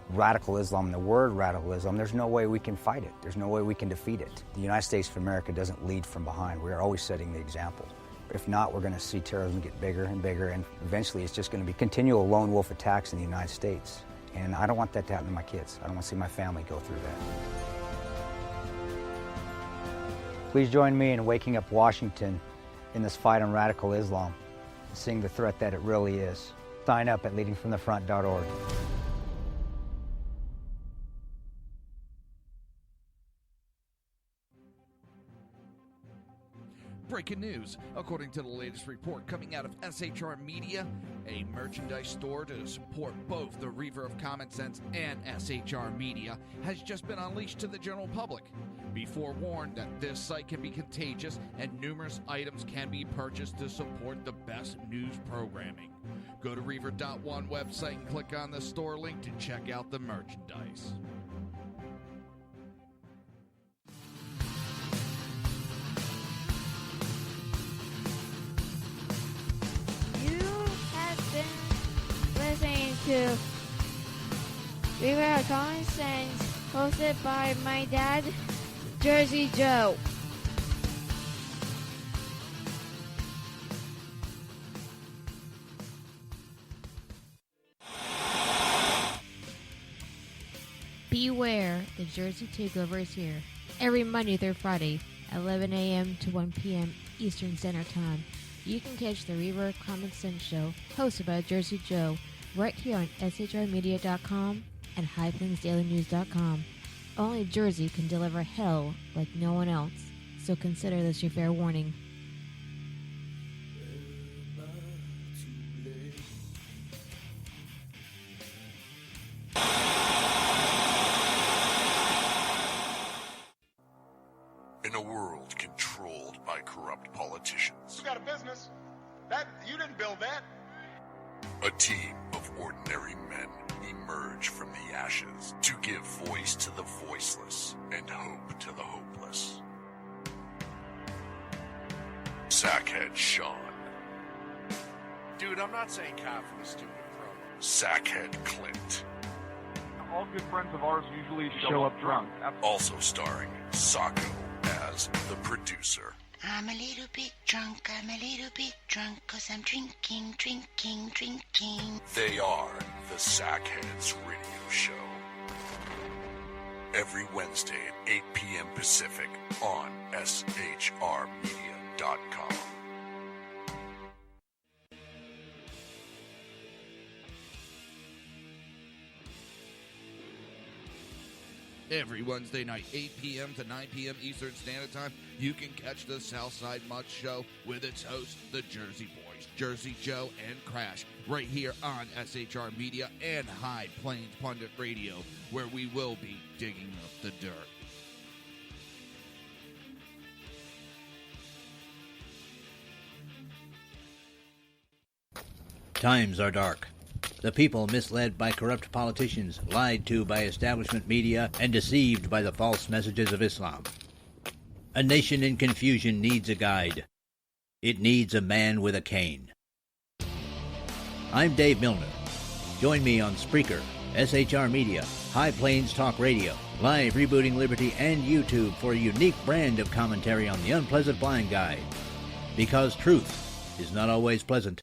radical Islam, the word radical Islam, there's no way we can fight it. There's no way we can defeat it. The United States of America doesn't lead from behind. We are always setting the example. If not, we're going to see terrorism get bigger and bigger, and eventually it's just going to be continual lone wolf attacks in the United States. And I don't want that to happen to my kids. I don't want to see my family go through that. Please join me in waking up Washington in this fight on radical Islam, seeing the threat that it really is. Sign up at leadingfromthefront.org. Breaking news. According to the latest report coming out of SHR Media, a merchandise store to support both the Reaver of Common Sense and SHR Media has just been unleashed to the general public. Be forewarned that this site can be contagious and numerous items can be purchased to support the best news programming. Go to Reaver.one website and click on the store link to check out the merchandise. Listening to Reaver of Common Sense, hosted by my dad, Jersey Joe. Beware, the Jersey Takeover is here. Every Monday through Friday, 11 a.m. to 1 p.m. Eastern Standard Time. You can catch the Reaver of Common Sense show, hosted by Jersey Joe, right here on shrmedia.com and highplainsdailynews.com. Only Jersey can deliver hell like no one else, so consider this your fair warning. In a world controlled by corrupt politicians, You got a business. That you didn't build that. a team of ordinary men emerge from the ashes to give voice to the voiceless and hope to the hopeless. Sackhead Sean, Dude, I'm not saying cop for the stupid promo. Sackhead Clint, All good friends of ours usually show up drunk. also starring Sacco as the producer. I'm a little bit drunk, 'cause I'm drinking. They are the Sackheads Radio Show. Every Wednesday at 8 p.m. Pacific on shrmedia.com. Every Wednesday night, 8 p.m. to 9 p.m. Eastern Standard Time, you can catch the Southside Mud Show with its hosts, the Jersey Boys, Jersey Joe and Crash, right here on SHR Media and High Plains Pundit Radio, where we will be digging up the dirt. Times are dark. The people misled by corrupt politicians, lied to by establishment media, and deceived by the false messages of Islam. A nation in confusion needs a guide. It needs a man with a cane. I'm Dave Milner. Join me on Spreaker, SHR Media, High Plains Talk Radio, Live Rebooting Liberty, and YouTube for a unique brand of commentary on the unpleasant blind guide. Because truth is not always pleasant.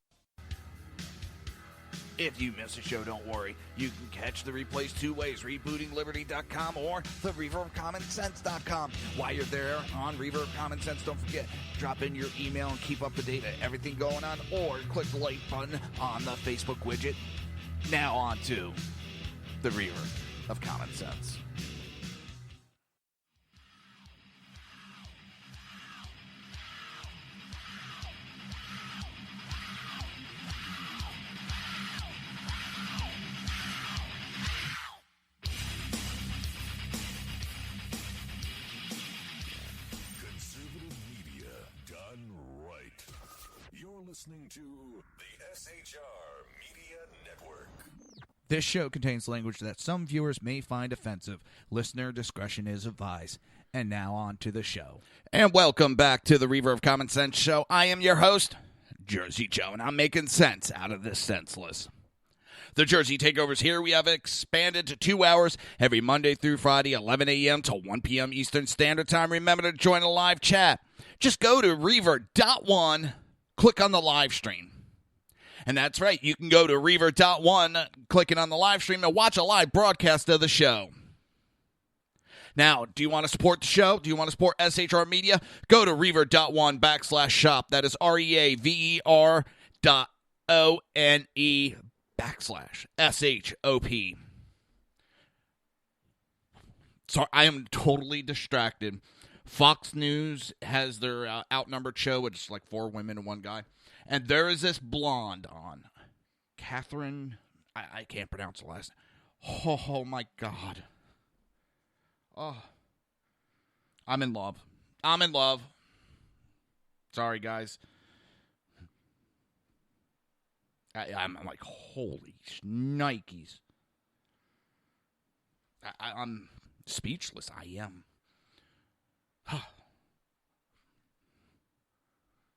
If you miss a show, don't worry. You can catch the replays two ways, rebootingliberty.com or the Reaver of Common Sense.com. While you're there on Reaver of Common Sense, don't forget, drop in your email and keep up to date on everything going on, or click the like button on the Facebook widget. Now on to the Reaver of Common Sense. Listening to the SHR Media Network. This show contains language that some viewers may find offensive. Listener discretion is advised. And now on to the show. And welcome back to the Reaver of Common Sense show. I am your host, Jersey Joe, and I'm making sense out of this senseless. The Jersey Takeovers here, we have expanded to 2 hours every Monday through Friday, 11 a.m. to 1 p.m. Eastern Standard Time. Remember to join a live chat. Just go to Reaver.1. Click on the live stream. And that's right, you can go to Reaver.1, clicking on the live stream, and watch a live broadcast of the show. Now, do you want to support the show? Do you want to support SHR Media? Go to Reaver.1/shop. That is REAVER.ONE/SHOP. Sorry, I am totally distracted. Fox News has their outnumbered show, which is like 4 women and 1 guy. And there is this blonde on. Catherine, I can't pronounce the last name. Oh my God. Oh. I'm in love. I'm in love. Sorry, guys. I'm like, holy Nikes. I'm speechless. I am.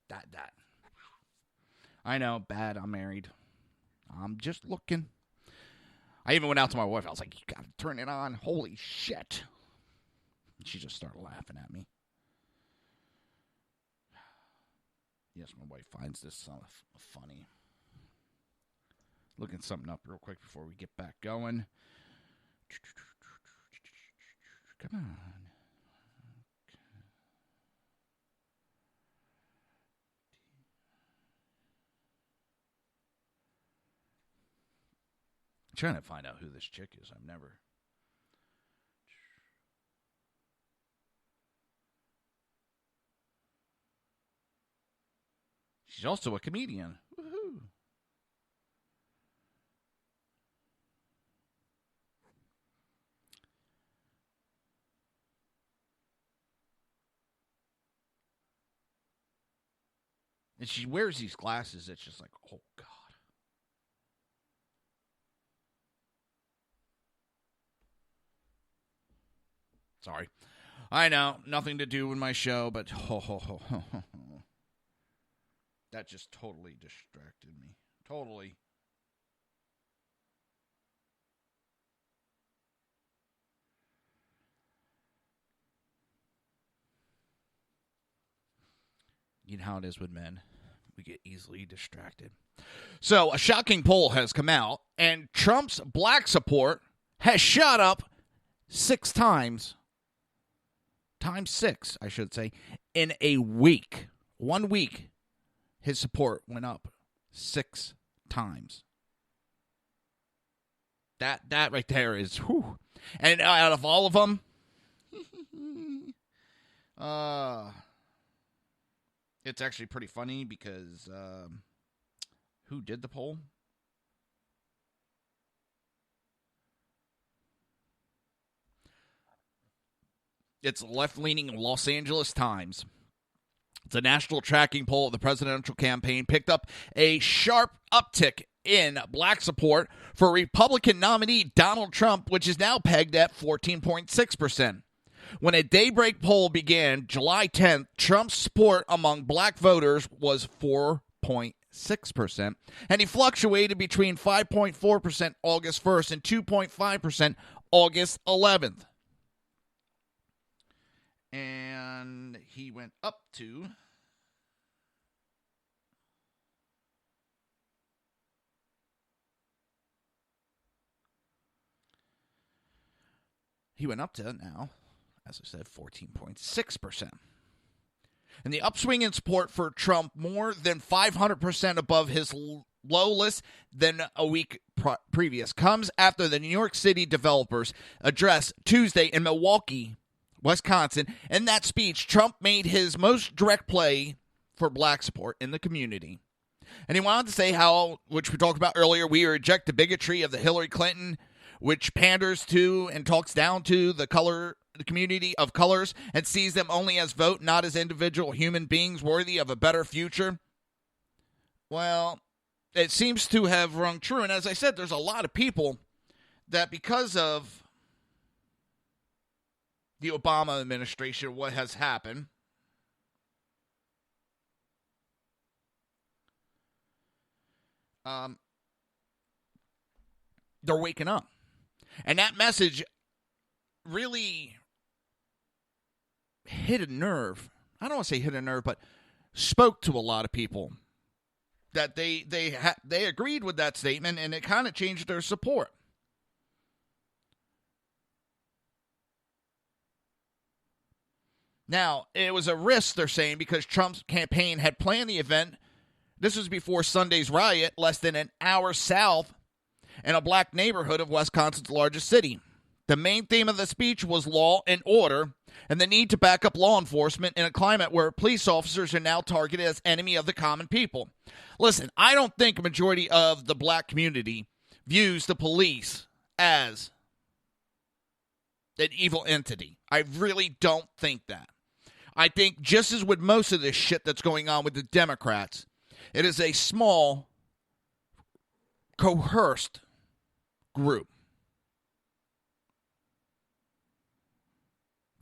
That. I know, bad. I'm married. I'm just looking. I even went out to my wife. I was like, you gotta turn it on. Holy shit. And she just started laughing at me. Yes, my wife finds this funny. Looking something up real quick before we get back going. Come on. I'm trying to find out who this chick is. I've never. She's also a comedian. Woohoo. And she wears these glasses. It's just like, oh, God. Sorry. I know, nothing to do with my show, but that just totally distracted me. Totally. You know how it is with men. We get easily distracted. So, a shocking poll has come out, and Trump's black support has shot up 6 times. Times 6, I should say, in a week. 1 week, his support went up 6 times. That right there is, whew. And out of all of them, it's actually pretty funny because who did the poll? It's left-leaning Los Angeles Times. It's a national tracking poll of the presidential campaign. Picked up a sharp uptick in black support for Republican nominee Donald Trump, which is now pegged at 14.6%. When a daybreak poll began July 10th, Trump's support among black voters was 4.6%, and he fluctuated between 5.4% August 1st and 2.5% August 11th. And he went up to... He went up to now, as I said, 14.6%. And the upswing in support for Trump more than 500% above his low list than a week previous comes after the New York City developers addressed Tuesday in Milwaukee, Wisconsin. In that speech, Trump made his most direct play for black support in the community. And he wanted to say how, which we talked about earlier, we reject the bigotry of the Hillary Clinton, which panders to and talks down to the community of colors and sees them only as vote, not as individual human beings worthy of a better future. Well, it seems to have rung true. And as I said, there's a lot of people that because of the Obama administration, what has happened, they're waking up. And that message really hit a nerve. I don't want to say hit a nerve, but spoke to a lot of people that they agreed with that statement, and it kind of changed their support. Now, it was a risk, they're saying, because Trump's campaign had planned the event. This was before Sunday's riot, less than an hour south in a black neighborhood of Wisconsin's largest city. The main theme of the speech was law and order and the need to back up law enforcement in a climate where police officers are now targeted as enemy of the common people. Listen, I don't think a majority of the black community views the police as an evil entity. I really don't think that. I think just as with most of this shit that's going on with the Democrats, it is a small, coerced group.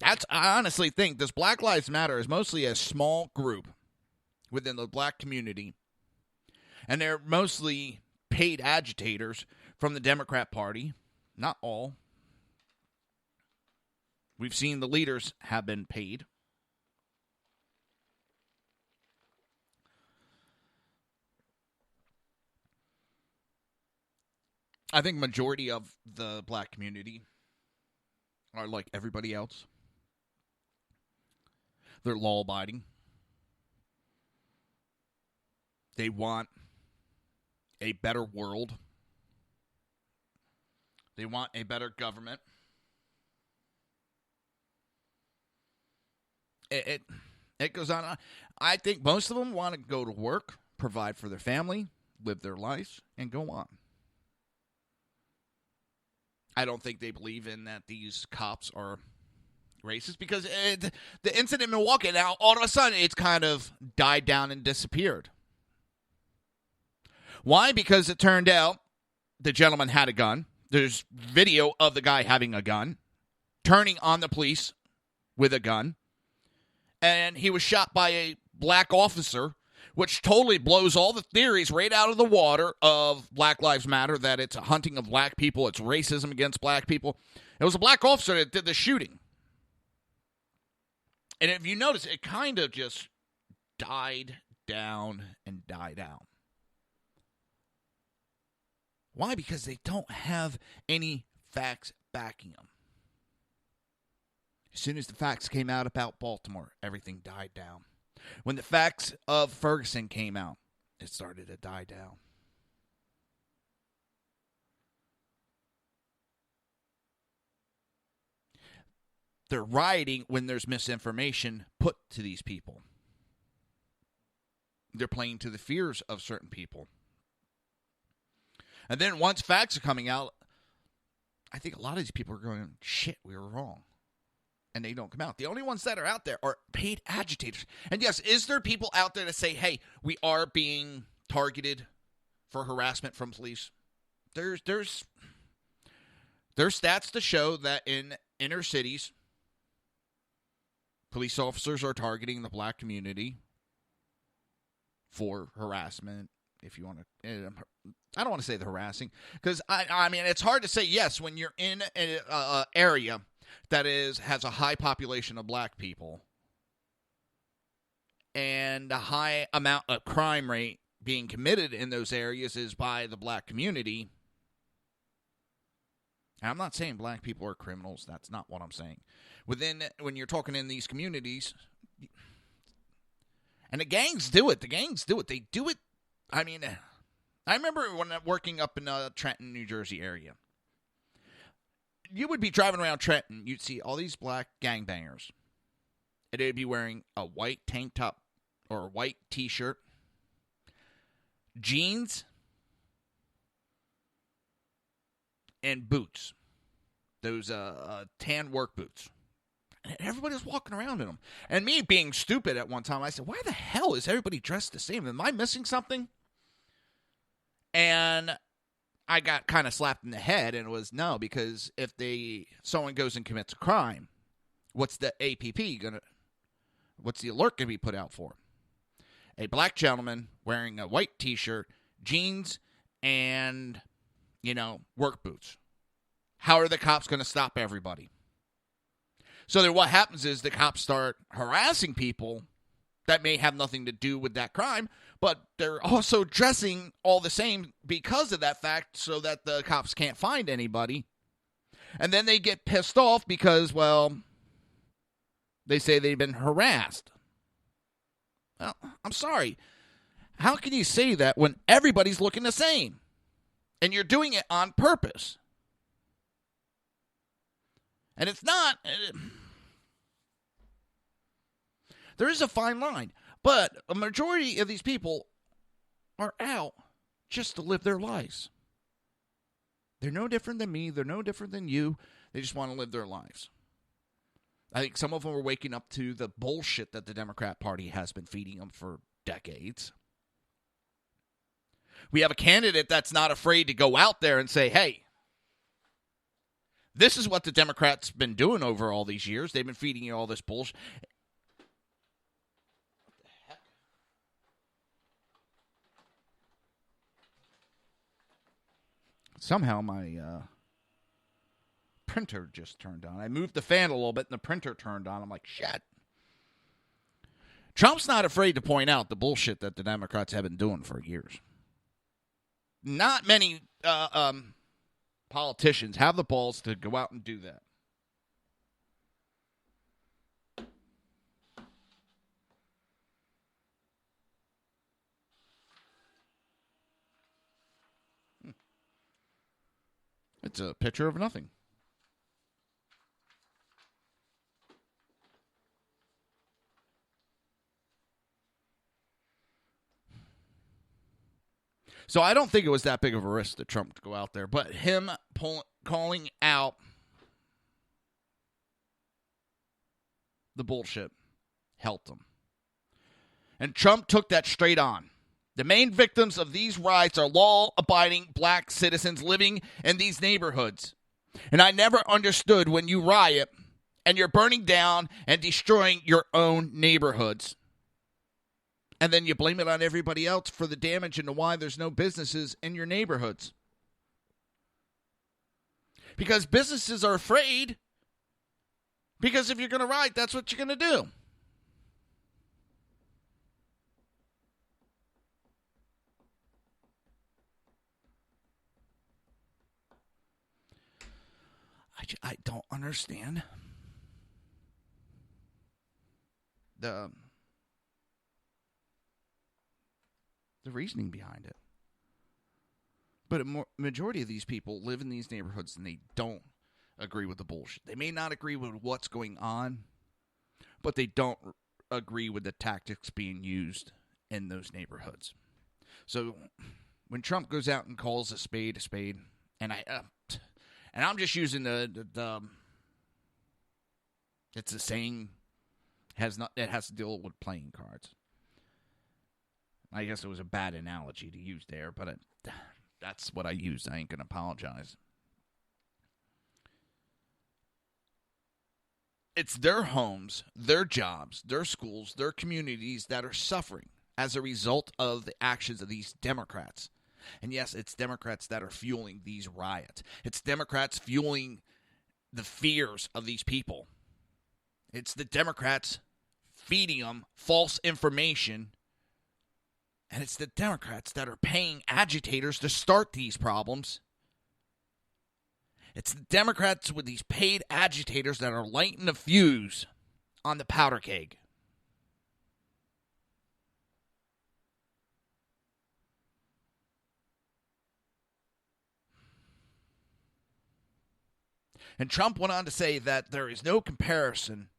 I honestly think this Black Lives Matter is mostly a small group within the black community. And they're mostly paid agitators from the Democrat Party. Not all. We've seen the leaders have been paid. I think majority of the black community are like everybody else. They're law-abiding. They want a better world. They want a better government. It goes on. I think most of them want to go to work, provide for their family, live their lives, and go on. I don't think they believe in that these cops are racist because the incident in Milwaukee, now all of a sudden it's kind of died down and disappeared. Why? Because it turned out the gentleman had a gun. There's video of the guy having a gun, turning on the police with a gun, and he was shot by a black officer, which totally blows all the theories right out of the water of Black Lives Matter, that it's a hunting of black people, it's racism against black people. It was a black officer that did the shooting. And if you notice, it kind of just died down and died out. Why? Because they don't have any facts backing them. As soon as the facts came out about Baltimore, everything died down. When the facts of Ferguson came out, it started to die down. They're rioting when there's misinformation put to these people. They're playing to the fears of certain people. And then once facts are coming out, I think a lot of these people are going, shit, we were wrong. And they don't come out. The only ones that are out there are paid agitators. And yes, is there people out there that say, hey, we are being targeted for harassment from police. There's stats to show that in inner cities, police officers are targeting the black community for harassment. If you want to, I don't want to say the harassing, because I mean it's hard to say yes when you're in an area that has a high population of black people and a high amount of crime rate being committed in those areas is by the black community. And I'm not saying black people are criminals. That's not what I'm saying. When you're talking in these communities, and the gangs do it. They do it. I mean, I remember when working up in Trenton, New Jersey area. You would be driving around Trenton. You'd see all these black gangbangers. And they'd be wearing a white tank top or a white T-shirt, jeans, and boots. Those tan work boots. And everybody was walking around in them. And me being stupid at one time, I said, why the hell is everybody dressed the same? Am I missing something? And I got kind of slapped in the head, and it was no, because if someone goes and commits a crime, what's the what's the alert going to be put out for? A black gentleman wearing a white T-shirt, jeans, and, work boots. How are the cops going to stop everybody? So then what happens is the cops start harassing people that may have nothing to do with that crime, but they're also dressing all the same because of that fact so that the cops can't find anybody. And then they get pissed off because, well, they say they've been harassed. Well, I'm sorry. How can you say that when everybody's looking the same? And you're doing it on purpose. And it's not. There is a fine line. But a majority of these people are out just to live their lives. They're no different than me. They're no different than you. They just want to live their lives. I think some of them are waking up to the bullshit that the Democrat Party has been feeding them for decades. We have a candidate that's not afraid to go out there and say, hey, this is what the Democrats been doing over all these years. They've been feeding you all this bullshit. Somehow my printer just turned on. I moved the fan a little bit and the printer turned on. I'm like, shit. Trump's not afraid to point out the bullshit that the Democrats have been doing for years. Not many politicians have the balls to go out and do that. It's a picture of nothing. So I don't think it was that big of a risk that Trump to go out there, but him calling out the bullshit helped him. And Trump took that straight on. The main victims of these riots are law-abiding black citizens living in these neighborhoods. And I never understood when you riot and you're burning down and destroying your own neighborhoods. And then you blame it on everybody else for the damage and why there's no businesses in your neighborhoods. Because businesses are afraid. Because if you're going to riot, that's what you're going to do. I don't understand the reasoning behind it. But a majority of these people live in these neighborhoods and they don't agree with the bullshit. They may not agree with what's going on, but they don't agree with the tactics being used in those neighborhoods. So when Trump goes out and calls a spade, and I'm just using the it's a saying, it has to deal with playing cards. I guess it was a bad analogy to use there, but that's what I used. I ain't going to apologize. It's their homes, their jobs, their schools, their communities that are suffering as a result of the actions of these Democrats. And yes, it's Democrats that are fueling these riots. It's Democrats fueling the fears of these people. It's the Democrats feeding them false information. And it's the Democrats that are paying agitators to start these problems. It's the Democrats with these paid agitators that are lighting the fuse on the powder keg. And Trump went on to say that there is no comparison,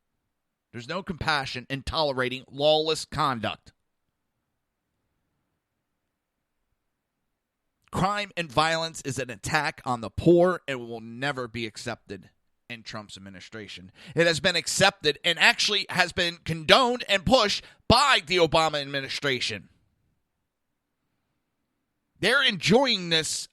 there's no compassion in tolerating lawless conduct. Crime and violence is an attack on the poor and will never be accepted in Trump's administration. It has been accepted and actually has been condoned and pushed by the Obama administration. They're enjoying this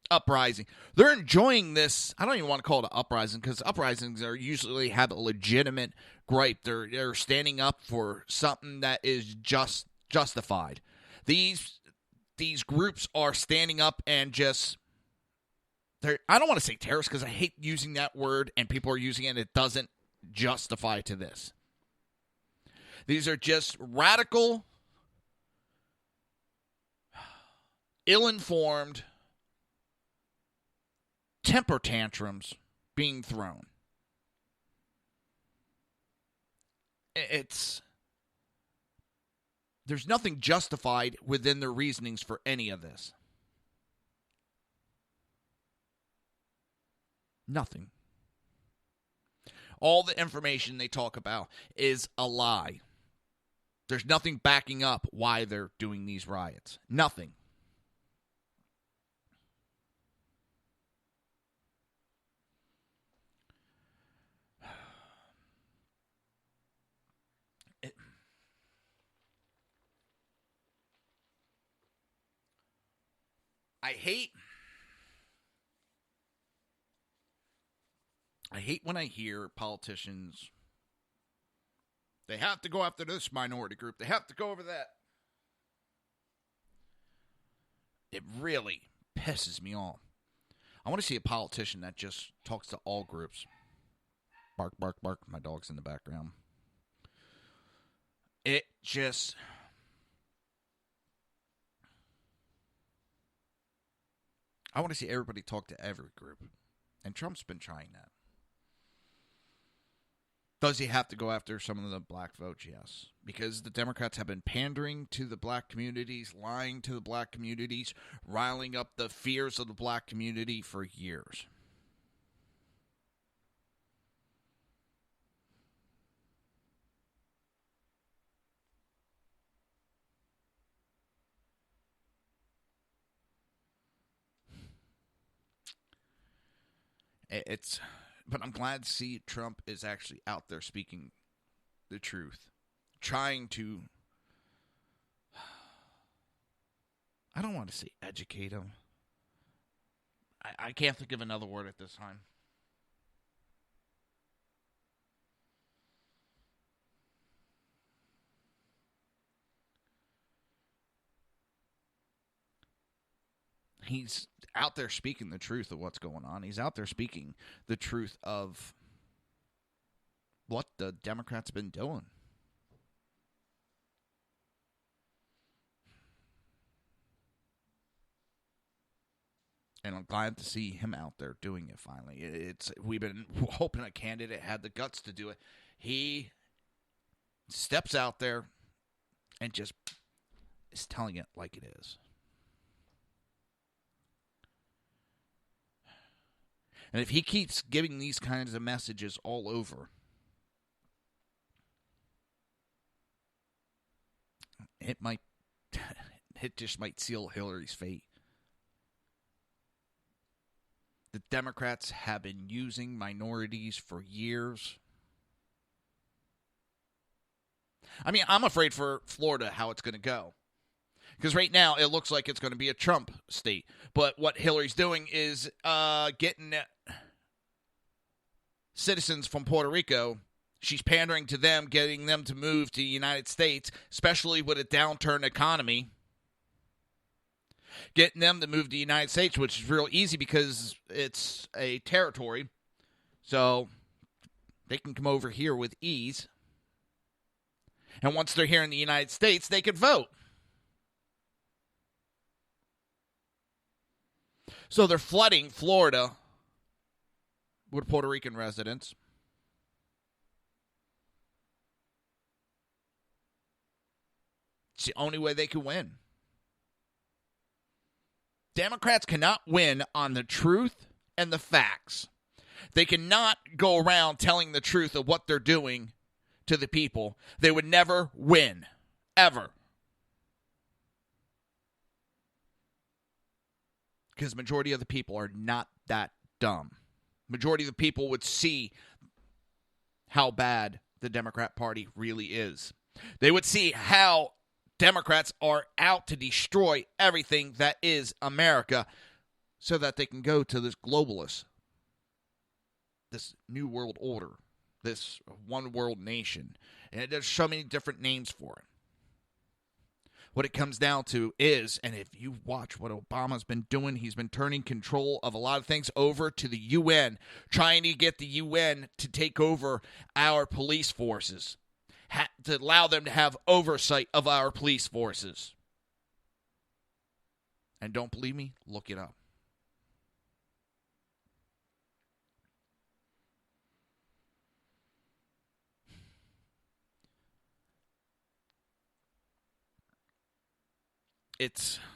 uprising. They're enjoying this. I don't even want to call it an uprising because uprisings are usually have a legitimate gripe. They're standing up for something that is justified. These groups are standing up and just, I don't want to say terrorists because I hate using that word and people are using it and it doesn't justify to this. These are just radical, ill-informed temper tantrums being thrown. There's nothing justified within their reasonings for any of this. Nothing. All the information they talk about is a lie. There's nothing backing up why they're doing these riots. Nothing. I hate when I hear politicians, they have to go after this minority group. They have to go over that. It really pisses me off. I want to see a politician that just talks to all groups. Bark, bark, bark. My dog's in the background. It just... I want to see everybody talk to every group. And Trump's been trying that. Does he have to go after some of the black votes? Yes. Because the Democrats have been pandering to the black communities, lying to the black communities, riling up the fears of the black community for years. But I'm glad to see Trump is actually out there speaking the truth. Trying to, I don't want to say educate him. I can't think of another word at this time. He's out there speaking the truth of what's going on. He's out there speaking the truth of what the Democrats have been doing. And I'm glad to see him out there doing it finally. We've been hoping a candidate had the guts to do it. He steps out there and just is telling it like it is. And if he keeps giving these kinds of messages all over, it just might seal Hillary's fate. The Democrats have been using minorities for years. I mean, I'm afraid for Florida how it's going to go. Because right now it looks like it's going to be a Trump state. But what Hillary's doing is getting citizens from Puerto Rico. She's pandering to them, getting them to move to the United States, especially with a downturn economy. Getting them to move to the United States, which is real easy because it's a territory. So they can come over here with ease. And once they're here in the United States, they can vote. So they're flooding Florida with Puerto Rican residents. It's the only way they can win. Democrats cannot win on the truth and the facts. They cannot go around telling the truth of what they're doing to the people. They would never win, ever. Because the majority of the people are not that dumb. Majority of the people would see how bad the Democrat Party really is. They would see how Democrats are out to destroy everything that is America so that they can go to this globalist, this new world order, this one world nation. And there's so many different names for it. What it comes down to is, and if you watch what Obama's been doing, he's been turning control of a lot of things over to the UN, trying to get the UN to take over our police forces, to allow them to have oversight of our police forces. And don't believe me? Look it up.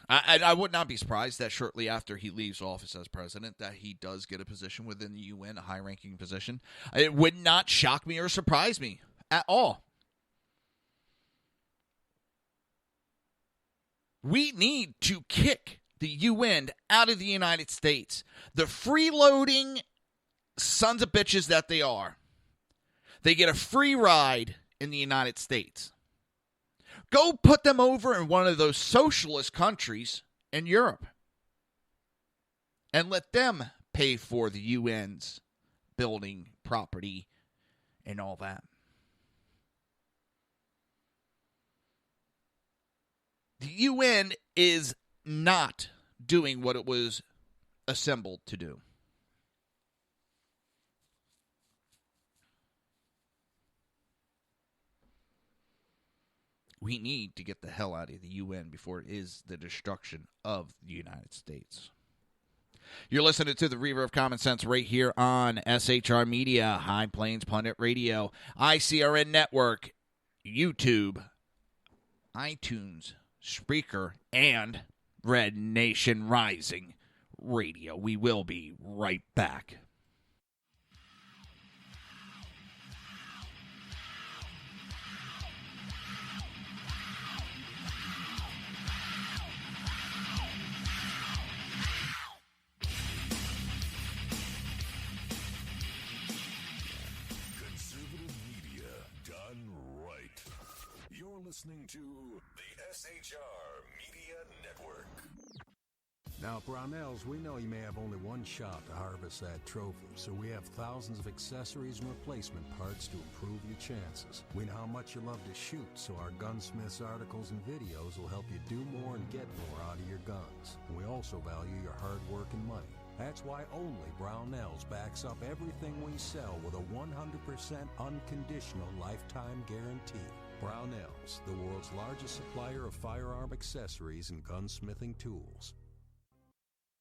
I would not be surprised that shortly after he leaves office as president that he does get a position within the UN, a high-ranking position. It would not shock me or surprise me at all. We need to kick the UN out of the United States. The freeloading sons of bitches that they are. They get a free ride in the United States. Go put them over in one of those socialist countries in Europe and let them pay for the UN's building, property, and all that. The UN is not doing what it was assembled to do. We need to get the hell out of the UN before it is the destruction of the United States. You're listening to the Reaver of Common Sense right here on SHR Media, High Plains Pundit Radio, ICRN Network, YouTube, iTunes, Spreaker, and Red Nation Rising Radio. We will be right back. Listening to the SHR Media Network. Now, Brownells, we know you may have only one shot to harvest that trophy, so we have thousands of accessories and replacement parts to improve your chances. We know how much you love to shoot, so our gunsmiths articles and videos will help you do more and get more out of your guns. We also value your hard work and money. That's why only Brownells backs up everything we sell with a 100% unconditional lifetime guarantee. Brownells, the world's largest supplier of firearm accessories and gunsmithing tools.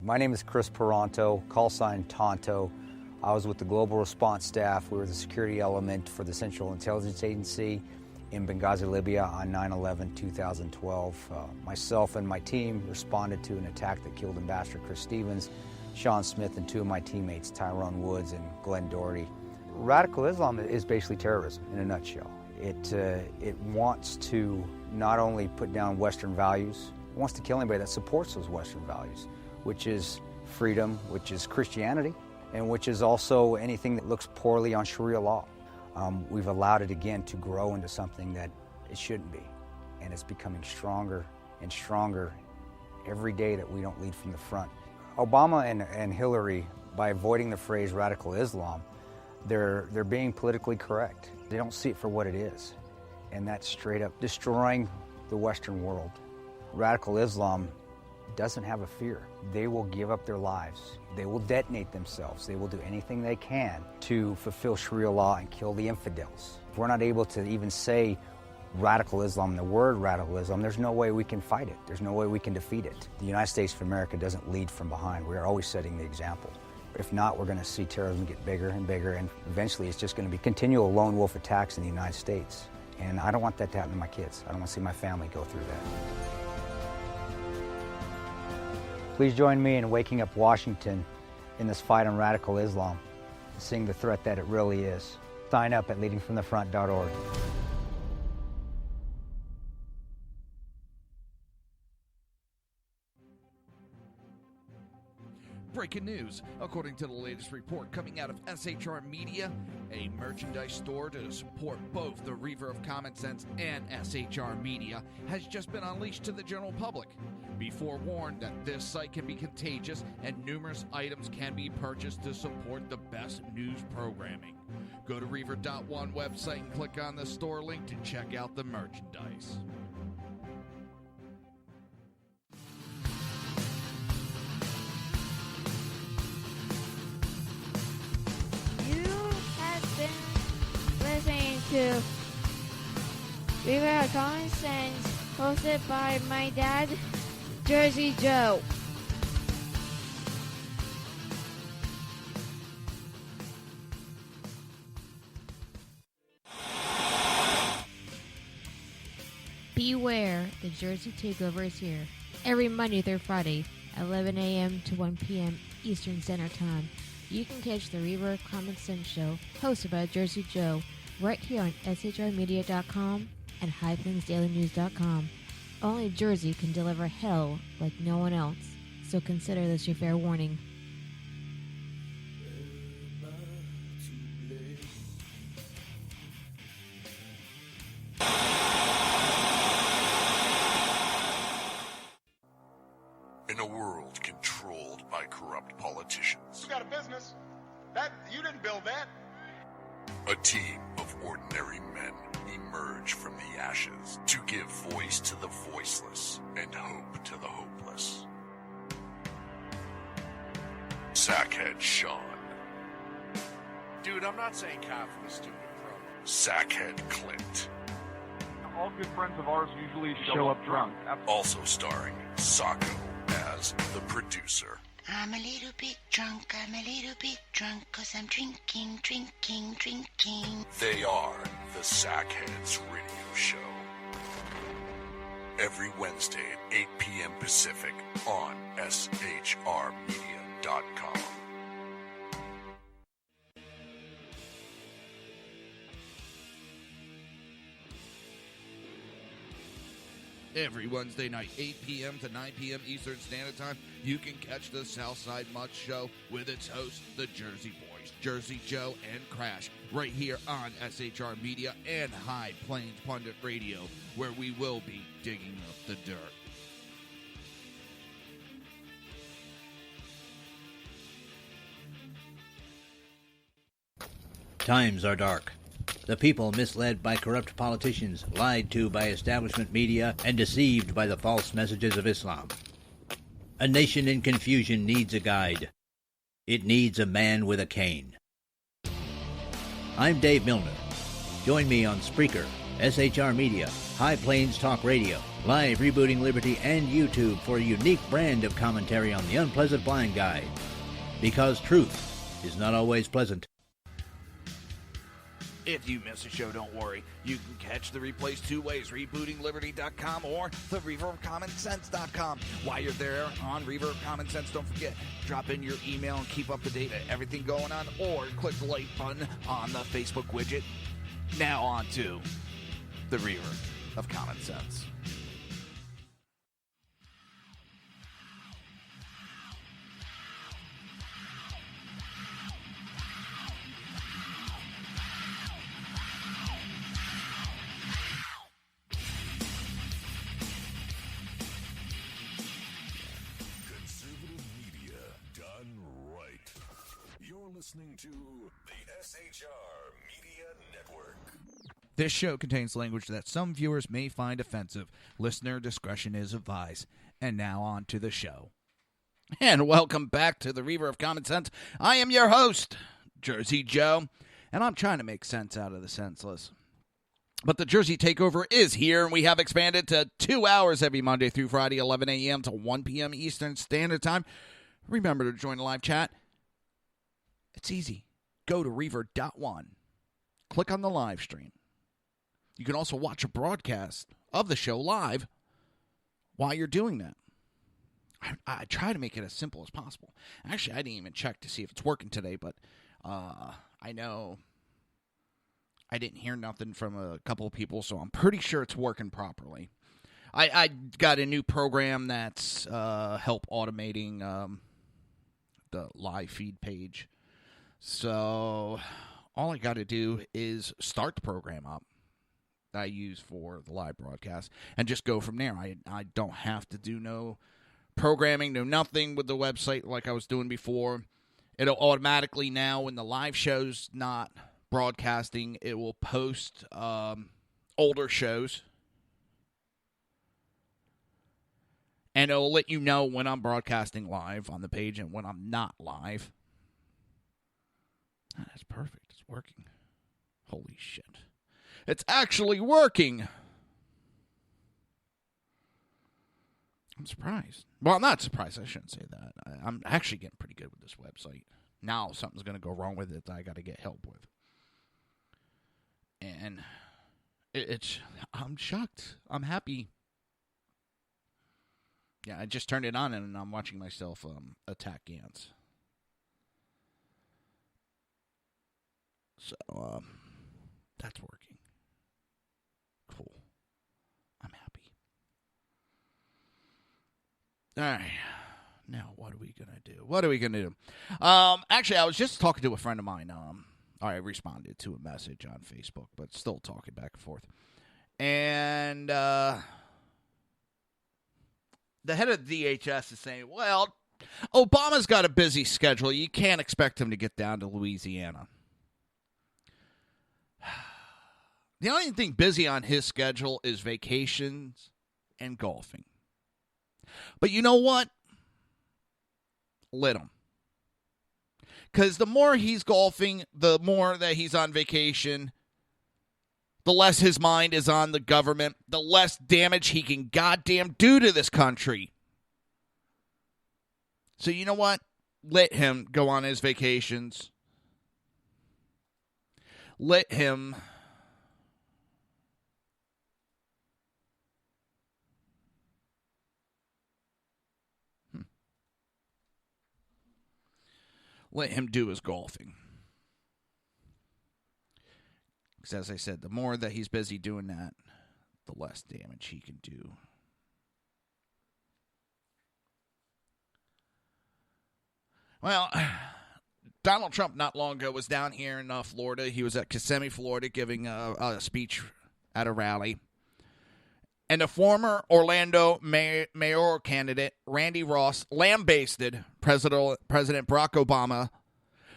My name is Chris Peranto, call sign Tonto. I was with the Global Response Staff. We were the security element for the Central Intelligence Agency in Benghazi, Libya on 9/11/2012. Myself and my team responded to an attack that killed Ambassador Chris Stevens, Sean Smith, and two of my teammates, Tyrone Woods and Glenn Doherty. Radical Islam is basically terrorism in a nutshell. It wants to not only put down Western values, it wants to kill anybody that supports those Western values, which is freedom, which is Christianity, and which is also anything that looks poorly on Sharia law. We've allowed it again to grow into something that It shouldn't be. And it's becoming stronger and stronger every day that we don't lead from the front. Obama and Hillary, by avoiding the phrase radical Islam, they're being politically correct. They don't see it for what it is. And that's straight up destroying the Western world. Radical Islam doesn't have a fear. They will give up their lives. They will detonate themselves. They will do anything they can to fulfill Sharia law and kill the infidels. If we're not able to even say radical Islam, the word radical Islam, there's no way we can fight it. There's no way we can defeat it. The United States of America doesn't lead from behind. We are always setting the example. If not, we're going to see terrorism get bigger and bigger, and eventually it's just going to be continual lone wolf attacks in the United States. And I don't want that to happen to my kids. I don't want to see my family go through that. Please join me in waking up Washington in this fight on radical Islam, seeing the threat that it really is. Sign up at leadingfromthefront.org. Breaking news. According to the latest report coming out of SHR Media, a merchandise store to support both the Reaver of Common Sense and SHR Media has just been unleashed to the general public. Be forewarned that this site can be contagious and numerous items can be purchased to support the best news programming. Go to Reaver.one website and click on the store link to check out the merchandise. Listening to Reaver of Common Sense, hosted by my dad, Jersey Joe. Beware, the Jersey Takeover is here. Every Monday through Friday, 11 a.m. to 1 p.m. Eastern Standard Time. You can catch the Reaver of Common Sense show, hosted by Jersey Joe, right here on shrmedia.com and highplainsdailynews.com. Only Jersey can deliver hell like no one else, so consider this your fair warning. In a world controlled by corrupt politicians, You got a business. That you didn't build that. a team of ordinary men emerge from the ashes to give voice to the voiceless and hope to the hopeless. Sackhead Sean, Dude, I'm not saying confidence, stupid pro. Sackhead Clint, All good friends of ours usually show up drunk. also starring Sacco as the producer. I'm a little bit drunk, 'cause I'm drinking. They are the Sackheads Radio Show. Every Wednesday at 8 p.m. Pacific on shrmedia.com. Every Wednesday night, 8 p.m. to 9 p.m. Eastern Standard Time, you can catch the Southside Mutt Show with its hosts, the Jersey Boys, Jersey Joe and Crash, right here on SHR Media and High Plains Pundit Radio, where we will be digging up the dirt. Times are dark. The people misled by corrupt politicians, lied to by establishment media, and deceived by the false messages of Islam. A nation in confusion needs a guide. It needs a man with a cane. I'm Dave Milner. Join me on Spreaker, SHR Media, High Plains Talk Radio, Live Rebooting Liberty, and YouTube for a unique brand of commentary on the unpleasant blind guide. Because truth is not always pleasant. If you miss a show, don't worry. You can catch the replays two ways, rebootingliberty.com or the reaverofcommonsense.com. While you're there on Reaver of Common Sense, don't forget, drop in your email and keep up to date with everything going on, or click the like button on the Facebook widget. Now on to the Reaver of Common Sense. listening to the SHR Media Network. This show contains language that some viewers may find offensive. Listener discretion is advised. And now on to the show. And welcome back to the Reaver of Common Sense. I am your host, Jersey Joe, and I'm trying to make sense out of the senseless. But the Jersey Takeover is here, and we have expanded to 2 hours every Monday through Friday, 11 a.m. to 1 p.m. Eastern Standard Time. Remember to join the live chat. It's easy. Go to Reaver.one. Click on the live stream. You can also watch a broadcast of the show live while you're doing that. I try to make it as simple as possible. Actually, I didn't even check to see if it's working today, but I know I didn't hear nothing from a couple of people, so I'm pretty sure it's working properly. I got a new program that's help automating the live feed page. So all I got to do is start the program up that I use for the live broadcast and just go from there. I don't have to do no programming, no nothing with the website like I was doing before. It'll automatically now, when the live show's not broadcasting, it will post older shows. And it'll let you know when I'm broadcasting live on the page and when I'm not live. That's perfect. It's working. Holy shit. It's actually working. I'm surprised. Well, I'm not surprised. I shouldn't say that. I'm actually getting pretty good with this website. Now something's going to go wrong with it that I got to get help with. And I'm shocked. I'm happy. Yeah, I just turned it on and I'm watching myself attack Gantz. So, that's working. Cool. I'm happy. All right. Now, what are we going to do? Actually, I was just talking to a friend of mine. I responded to a message on Facebook, but still talking back and forth. And the head of DHS is saying, well, Obama's got a busy schedule. You can't expect him to get down to Louisiana. The only thing busy on his schedule is vacations and golfing. But you know what? Let him. Because the more he's golfing, the more that he's on vacation, the less his mind is on the government, the less damage he can goddamn do to this country. So you know what? Let him go on his vacations. Let him do his golfing. Because as I said, the more that he's busy doing that, the less damage he can do. Well, Donald Trump not long ago was down here in Florida. He was at Kissimmee, Florida, giving a speech at a rally. And the former Orlando mayoral candidate, Randy Ross, lambasted President Barack Obama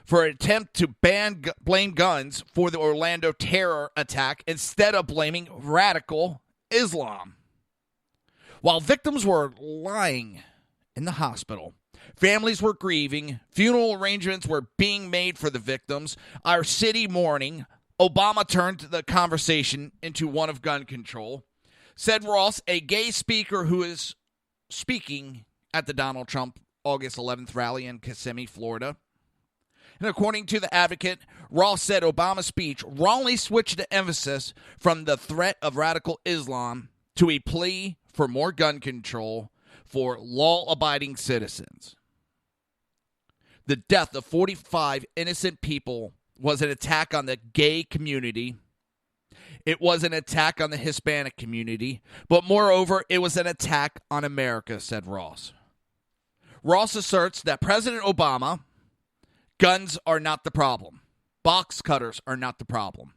for an attempt to blame guns for the Orlando terror attack instead of blaming radical Islam. While victims were lying in the hospital, families were grieving, funeral arrangements were being made for the victims, our city mourning, Obama turned the conversation into one of gun control. Said Ross, a gay speaker who is speaking at the Donald Trump August 11th rally in Kissimmee, Florida. And according to the Advocate, Ross said Obama's speech wrongly switched the emphasis from the threat of radical Islam to a plea for more gun control for law-abiding citizens. The death of 45 innocent people was an attack on the gay community. It was an attack on the Hispanic community, but moreover, it was an attack on America, said Ross. Ross asserts that President Obama, guns are not the problem. Box cutters are not the problem.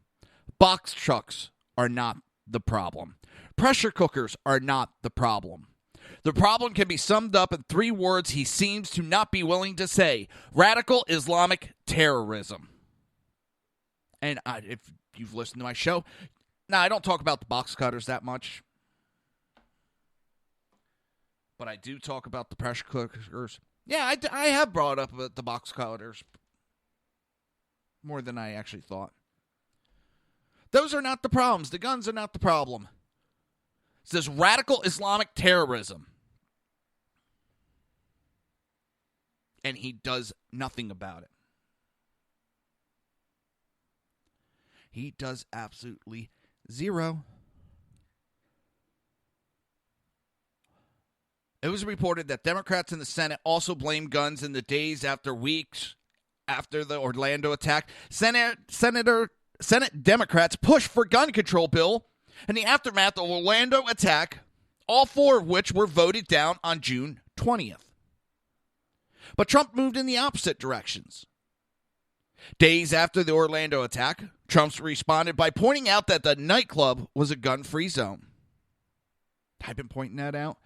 Box trucks are not the problem. Pressure cookers are not the problem. The problem can be summed up in 3 words he seems to not be willing to say: radical Islamic terrorism. And if you've listened to my show, now I don't talk about the box cutters that much, but I do talk about the pressure cookers. Yeah, I have brought up the box cutters more than I actually thought. Those are not the problems. The guns are not the problem. It says radical Islamic terrorism. And he does nothing about it. He does absolutely zero. It was reported that Democrats in the Senate also blamed guns in the days after weeks after the Orlando attack. Senate Democrats pushed for gun control bill in the aftermath of Orlando attack, all 4 of which were voted down on June 20th. But Trump moved in the opposite directions. Days after the Orlando attack, Trump responded by pointing out that the nightclub was a gun-free zone. I've been pointing that out.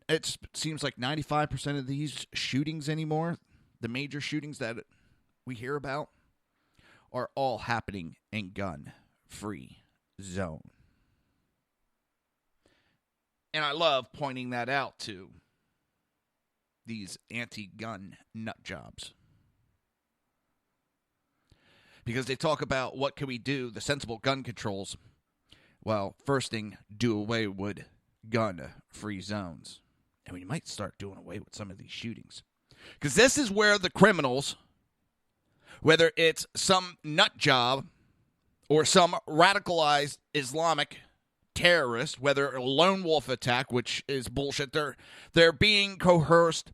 It seems like 95% of these shootings anymore, the major shootings that we hear about, are all happening in gun-free zone. And I love pointing that out to these anti-gun nut jobs. Because they talk about what can we do, the sensible gun controls. Well, first thing, do away with gun-free zones. And we might start doing away with some of these shootings. Because this is where the criminals, whether it's some nut job or some radicalized Islamic terrorist, whether a lone wolf attack, which is bullshit, they're being coerced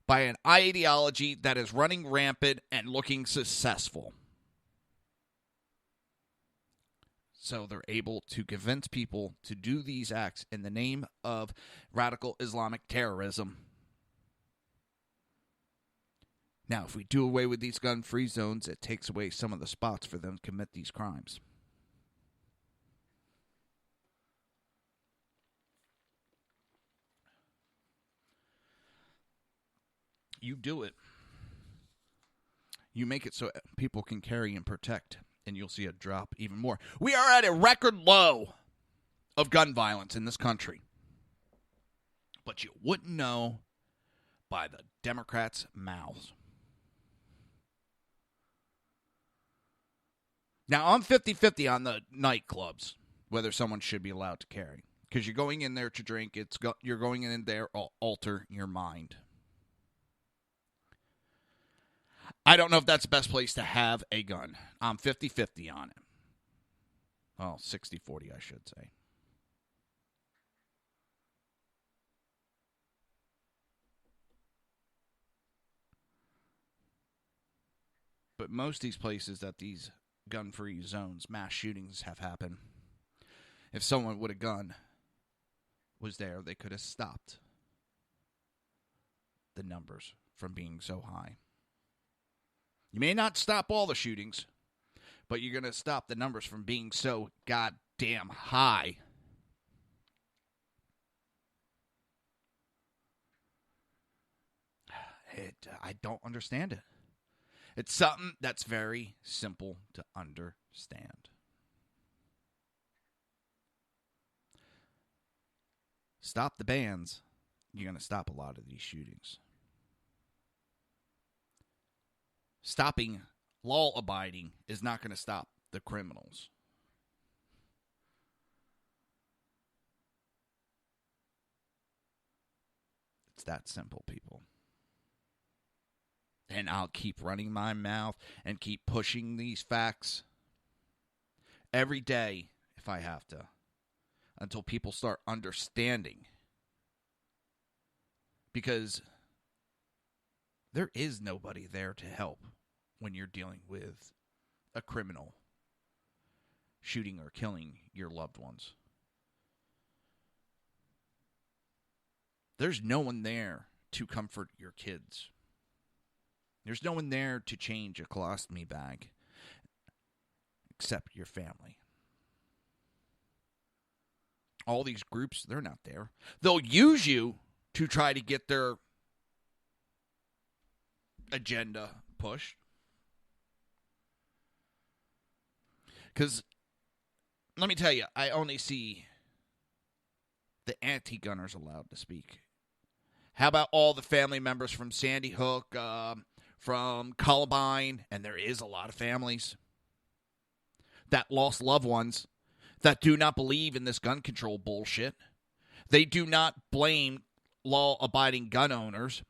by an ideology that is running rampant and looking successful. So they're able to convince people to do these acts in the name of radical Islamic terrorism. Now, if we do away with these gun-free zones, it takes away some of the spots for them to commit these crimes. You do it. You make it so people can carry and protect, and you'll see a drop even more. We are at a record low of gun violence in this country. But you wouldn't know by the Democrats' mouths. Now, I'm 50-50 on the nightclubs, whether someone should be allowed to carry. Because you're going in there to drink, you're going in there to alter your mind. I don't know if that's the best place to have a gun. I'm 50-50 on it. Well, 60-40, I should say. But most of these places that these gun-free zones, mass shootings have happened, if someone with a gun was there, they could have stopped the numbers from being so high. You may not stop all the shootings, but you're going to stop the numbers from being so goddamn high. I don't understand it. It's something that's very simple to understand. Stop the bans, you're going to stop a lot of these shootings. Stopping law-abiding is not going to stop the criminals. It's that simple, people. And I'll keep running my mouth and keep pushing these facts every day if I have to, until people start understanding. Because there is nobody there to help when you're dealing with a criminal shooting or killing your loved ones. There's no one there to comfort your kids. There's no one there to change a colostomy bag except your family. All these groups, they're not there. They'll use you to try to get their agenda pushed. Because, let me tell you, I only see the anti-gunners allowed to speak. How about all the family members from Sandy Hook, from Columbine, and there is a lot of families that lost loved ones that do not believe in this gun control bullshit. They do not blame law-abiding gun owners.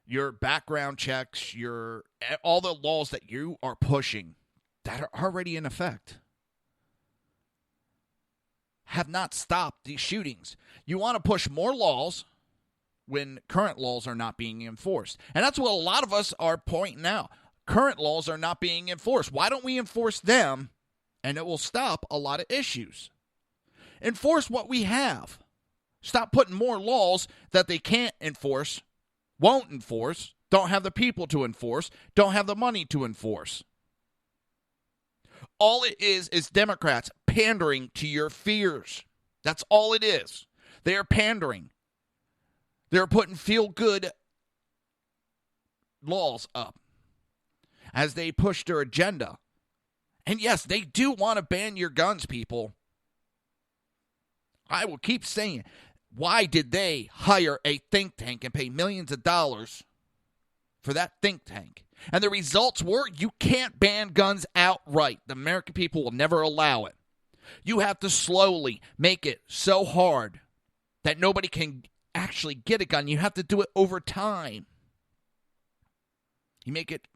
Your background checks, all the laws that you are pushing that are already in effect have not stopped these shootings. You want to push more laws when current laws are not being enforced. And that's what a lot of us are pointing out. Current laws are not being enforced. Why don't we enforce them? And it will stop a lot of issues. Enforce what we have. Stop putting more laws that they can't enforce, won't enforce, don't have the people to enforce, don't have the money to enforce. All it is Democrats pandering to your fears. That's all it is. They are pandering. They're putting feel-good laws up as they push their agenda. And yes, they do want to ban your guns, people. I will keep saying, why did they hire a think tank and pay millions of dollars for that think tank? And the results were you can't ban guns outright. The American people will never allow it. You have to slowly make it so hard that nobody can actually get a gun. You have to do it over time. You make it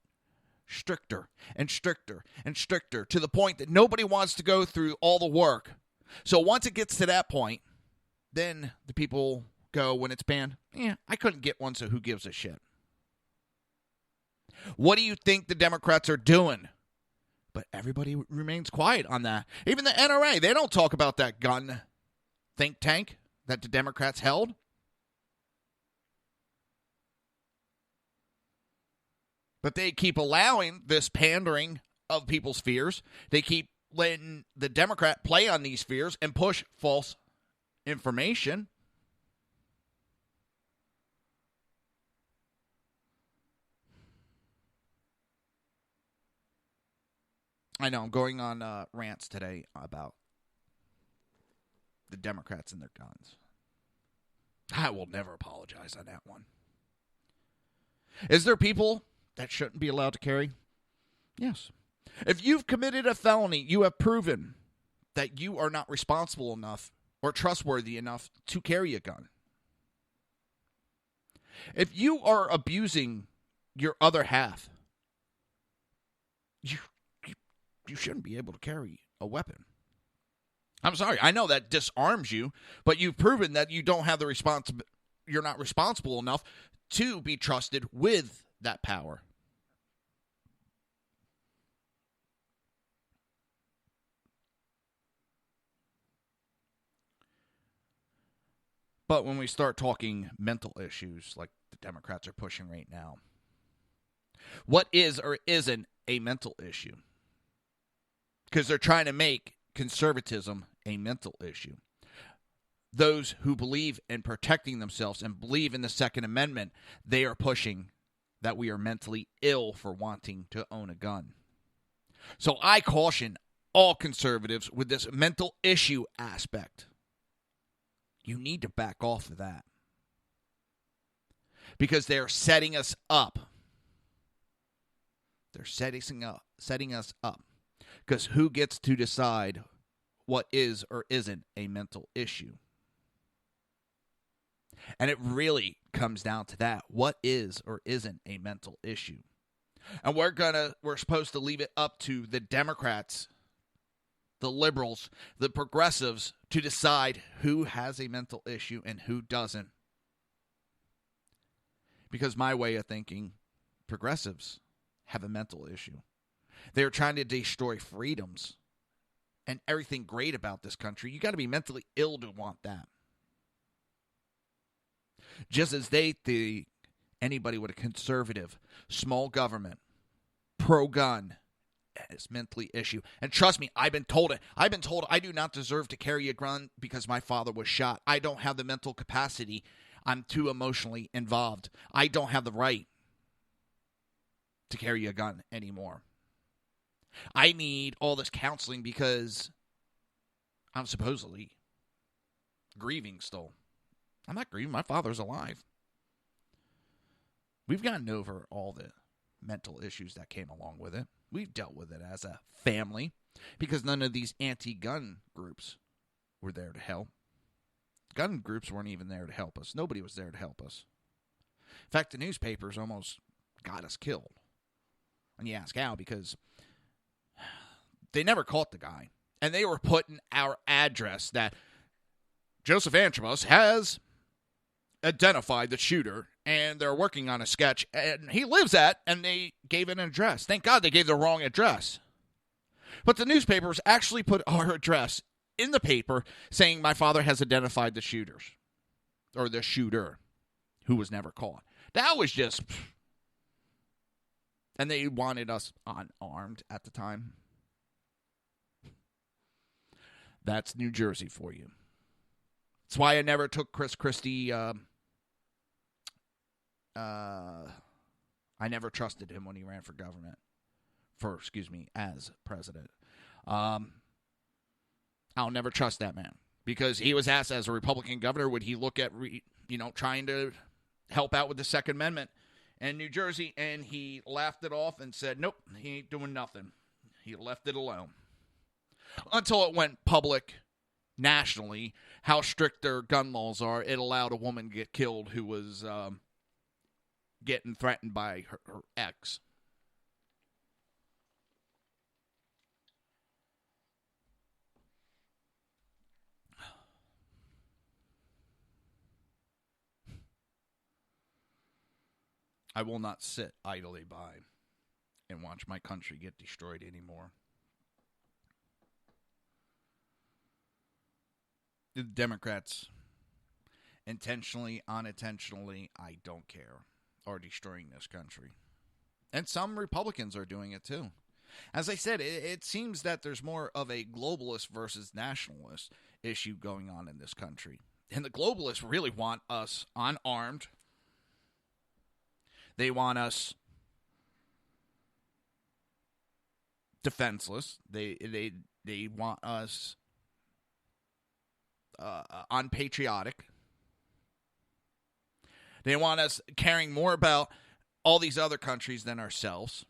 stricter and stricter and stricter to the point that nobody wants to go through all the work. So once it gets to that point, then the people go, when it's banned, I couldn't get one, so who gives a shit? What do you think the Democrats are doing? But everybody remains quiet on that. Even the NRA, they don't talk about that gun think tank that the Democrats held. But they keep allowing this pandering of people's fears. They keep letting the Democrat play on these fears and push false information. I know, I'm going on rants today about the Democrats and their guns. I will never apologize on that one. Is there people that shouldn't be allowed to carry? Yes. If you've committed a felony, you have proven that you are not responsible enough or trustworthy enough to carry a gun. If you are abusing your other half, you shouldn't be able to carry a weapon. I'm sorry. I know that disarms you, but you've proven that you don't have the you're not responsible enough to be trusted with that power. But when we start talking mental issues like the Democrats are pushing right now, what is or isn't a mental issue? Because they're trying to make conservatism a mental issue. Those who believe in protecting themselves and believe in the Second Amendment, they are pushing that we are mentally ill for wanting to own a gun. So I caution all conservatives with this mental issue aspect. You need to back off of that. Because they're setting us up. They're setting us up. Because who gets to decide what is or isn't a mental issue? And it really comes down to that. What is or isn't a mental issue? And we're supposed to leave it up to the Democrats, the liberals, the progressives to decide who has a mental issue and who doesn't. Because my way of thinking, progressives have a mental issue. They're trying to destroy freedoms and everything great about this country. You got to be mentally ill to want that. Just as they think anybody with a conservative, small government, pro-gun, is mentally issue. And trust me, I've been told it. I've been told I do not deserve to carry a gun because my father was shot. I don't have the mental capacity. I'm too emotionally involved. I don't have the right to carry a gun anymore. I need all this counseling because I'm supposedly grieving still. I'm not grieving. My father's alive. We've gotten over all the mental issues that came along with it. We've dealt with it as a family because none of these anti-gun groups were there to help. Gun groups weren't even there to help us. Nobody was there to help us. In fact, the newspapers almost got us killed. And you ask how, because they never caught the guy. And they were putting our address that Joseph Antrobus has identified the shooter, and they're working on a sketch, and he lives at, and they gave an address. Thank God they gave the wrong address. But the newspapers actually put our address in the paper saying my father has identified the shooters, or the shooter, who was never caught. That was just... And they wanted us unarmed at the time. That's New Jersey for you. That's why I never took Chris Christie. I never trusted him when he ran for government. As president. I'll never trust that man. Because he was asked as a Republican governor, would he look at, trying to help out with the Second Amendment in New Jersey, and he laughed it off and said, nope, he ain't doing nothing. He left it alone. Until it went public nationally how strict their gun laws are. It allowed a woman to get killed who was getting threatened by her ex. I will not sit idly by and watch my country get destroyed anymore. The Democrats, intentionally, unintentionally, I don't care, are destroying this country. And some Republicans are doing it too. As I said, it seems that there's more of a globalist versus nationalist issue going on in this country. And the globalists really want us unarmed. They want us defenseless. They want us unpatriotic. They want us caring more about all these other countries than ourselves.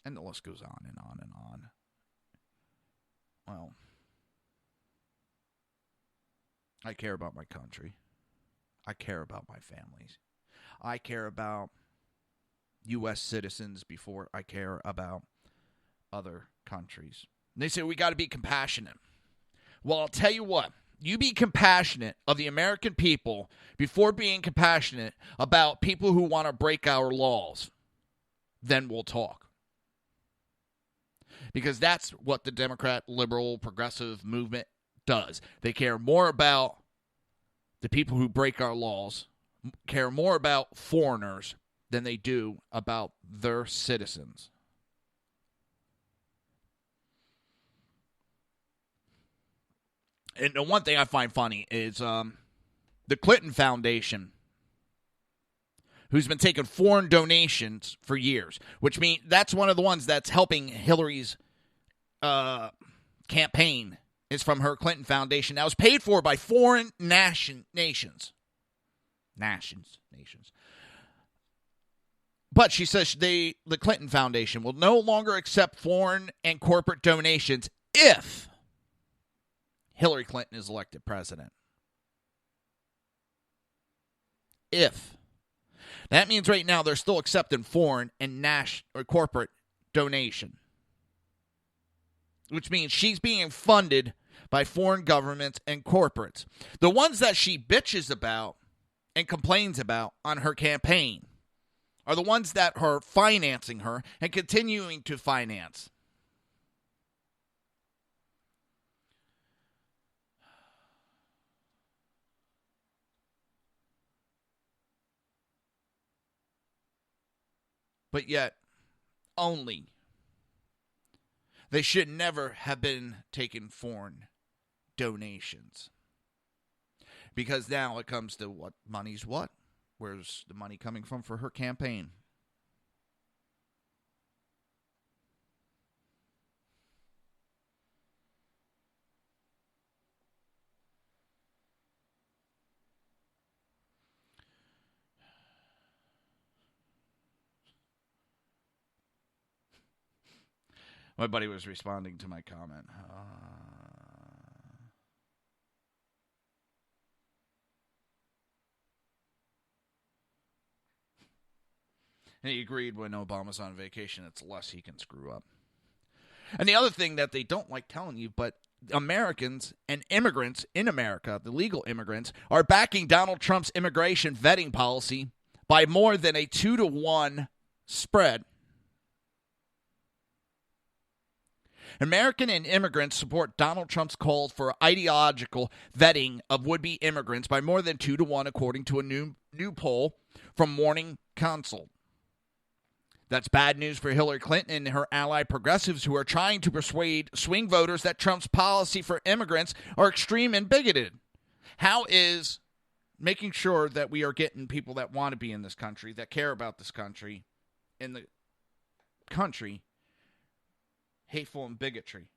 And the list goes on and on and on. Well, I care about my country. I care about my families. I care about U.S. citizens before I care about other countries. And they say we got to be compassionate. Well, I'll tell you what. You be compassionate of the American people before being compassionate about people who want to break our laws. Then we'll talk. Because that's what the Democrat, liberal, progressive movement does. They care more about the people who break our laws, care more about foreigners than they do about their citizens. And the one thing I find funny is the Clinton Foundation, who's been taking foreign donations for years, which means that's one of the ones that's helping Hillary's campaign, is from her Clinton Foundation. That was paid for by foreign nations. But she says the Clinton Foundation will no longer accept foreign and corporate donations if Hillary Clinton is elected president. If. That means right now they're still accepting foreign and or corporate donation. Which means she's being funded by foreign governments and corporates. The ones that she bitches about and complains about on her campaign are the ones that are financing her and continuing to finance. but yet only. They should never have been taking foreign donations. Because now it comes to what money's what? Where's the money coming from for her campaign? My buddy was responding to my comment. And he agreed when Obama's on vacation, it's less he can screw up. And the other thing that they don't like telling you, but Americans and immigrants in America, the legal immigrants, are backing Donald Trump's immigration vetting policy by more than a 2-to-1 spread. American and immigrants support Donald Trump's calls for ideological vetting of would-be immigrants by more than 2-to-1, according to a new poll from Morning Consult. That's bad news for Hillary Clinton and her ally progressives who are trying to persuade swing voters that Trump's policy for immigrants are extreme and bigoted. How is making sure that we are getting people that want to be in this country, that care about this country, in the country, hateful and bigotry?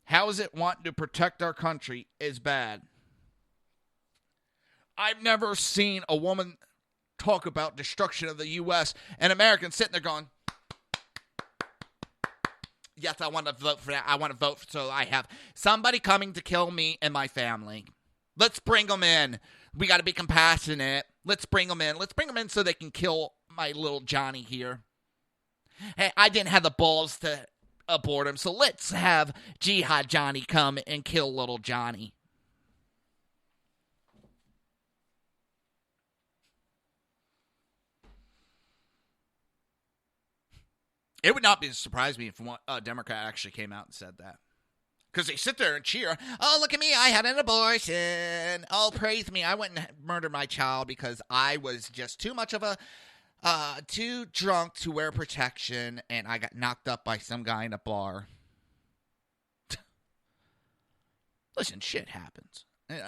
How is it wanting to protect our country is bad? I've never seen a woman talk about destruction of the U.S. and Americans sitting there going, yes, I want to vote for that. I want to vote so I have somebody coming to kill me and my family. Let's bring them in. We got to be compassionate. Let's bring them in. Let's bring them in so they can kill my little Johnny here. Hey, I didn't have the balls to abort him, so let's have Jihad Johnny come and kill little Johnny. It would not surprise me if a Democrat actually came out and said that. Because they sit there and cheer. Oh, look at me. I had an abortion. Oh, praise me. I wouldn't murder my child because I was just too much of a... too drunk to wear protection, and I got knocked up by some guy in a bar. Listen, shit happens.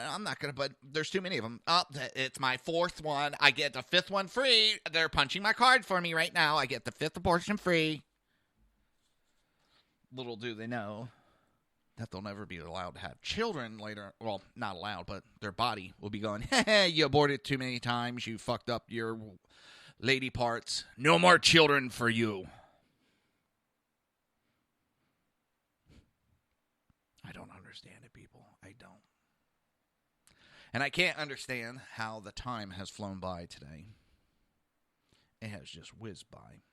I'm not going to, but there's too many of them. Oh, it's my fourth one. I get the fifth one free. They're punching my card for me right now. I get the fifth abortion free. Little do they know that they'll never be allowed to have children later. Well, not allowed, but their body will be going, hey, you aborted too many times. You fucked up your lady parts. No more children for you. I don't understand it, people. I don't. And I can't understand how the time has flown by today. It has just whizzed by.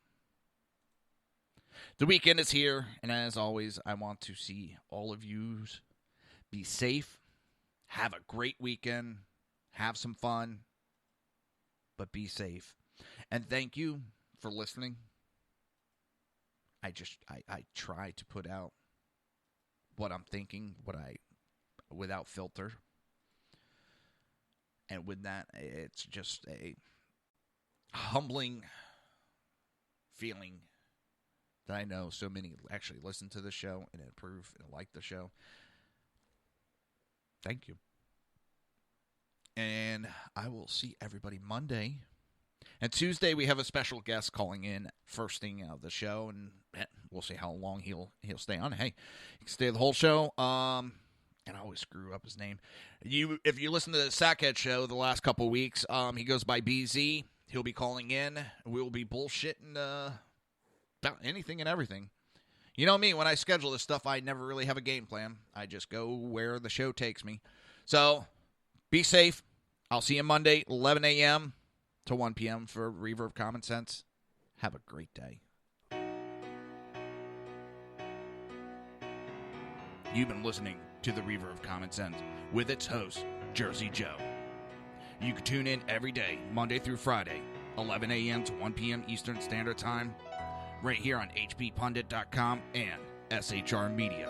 The weekend is here, and as always, I want to see all of you be safe, have a great weekend, have some fun, but be safe. And thank you for listening. I try to put out what I'm thinking, without filter. And with that, it's just a humbling feeling that I know so many actually listen to the show and approve and like the show. Thank you. And I will see everybody Monday. And Tuesday, we have a special guest calling in first thing out of the show, and we'll see how long he'll stay on. Hey, he can stay the whole show. And I always screw up his name. If you listen to the Sackhead show the last couple of weeks, he goes by BZ. He'll be calling in. We'll be bullshitting about anything and everything. You know me, when I schedule this stuff, I never really have a game plan. I just go where the show takes me. So, be safe. I'll see you Monday, 11 a.m. to 1 p.m. for Reaver of Common Sense. Have a great day. You've been listening to the Reaver of Common Sense with its host, Jersey Joe. You can tune in every day, Monday through Friday, 11 a.m. to 1 p.m. Eastern Standard Time, right here on hppundit.com and shrmedia.com.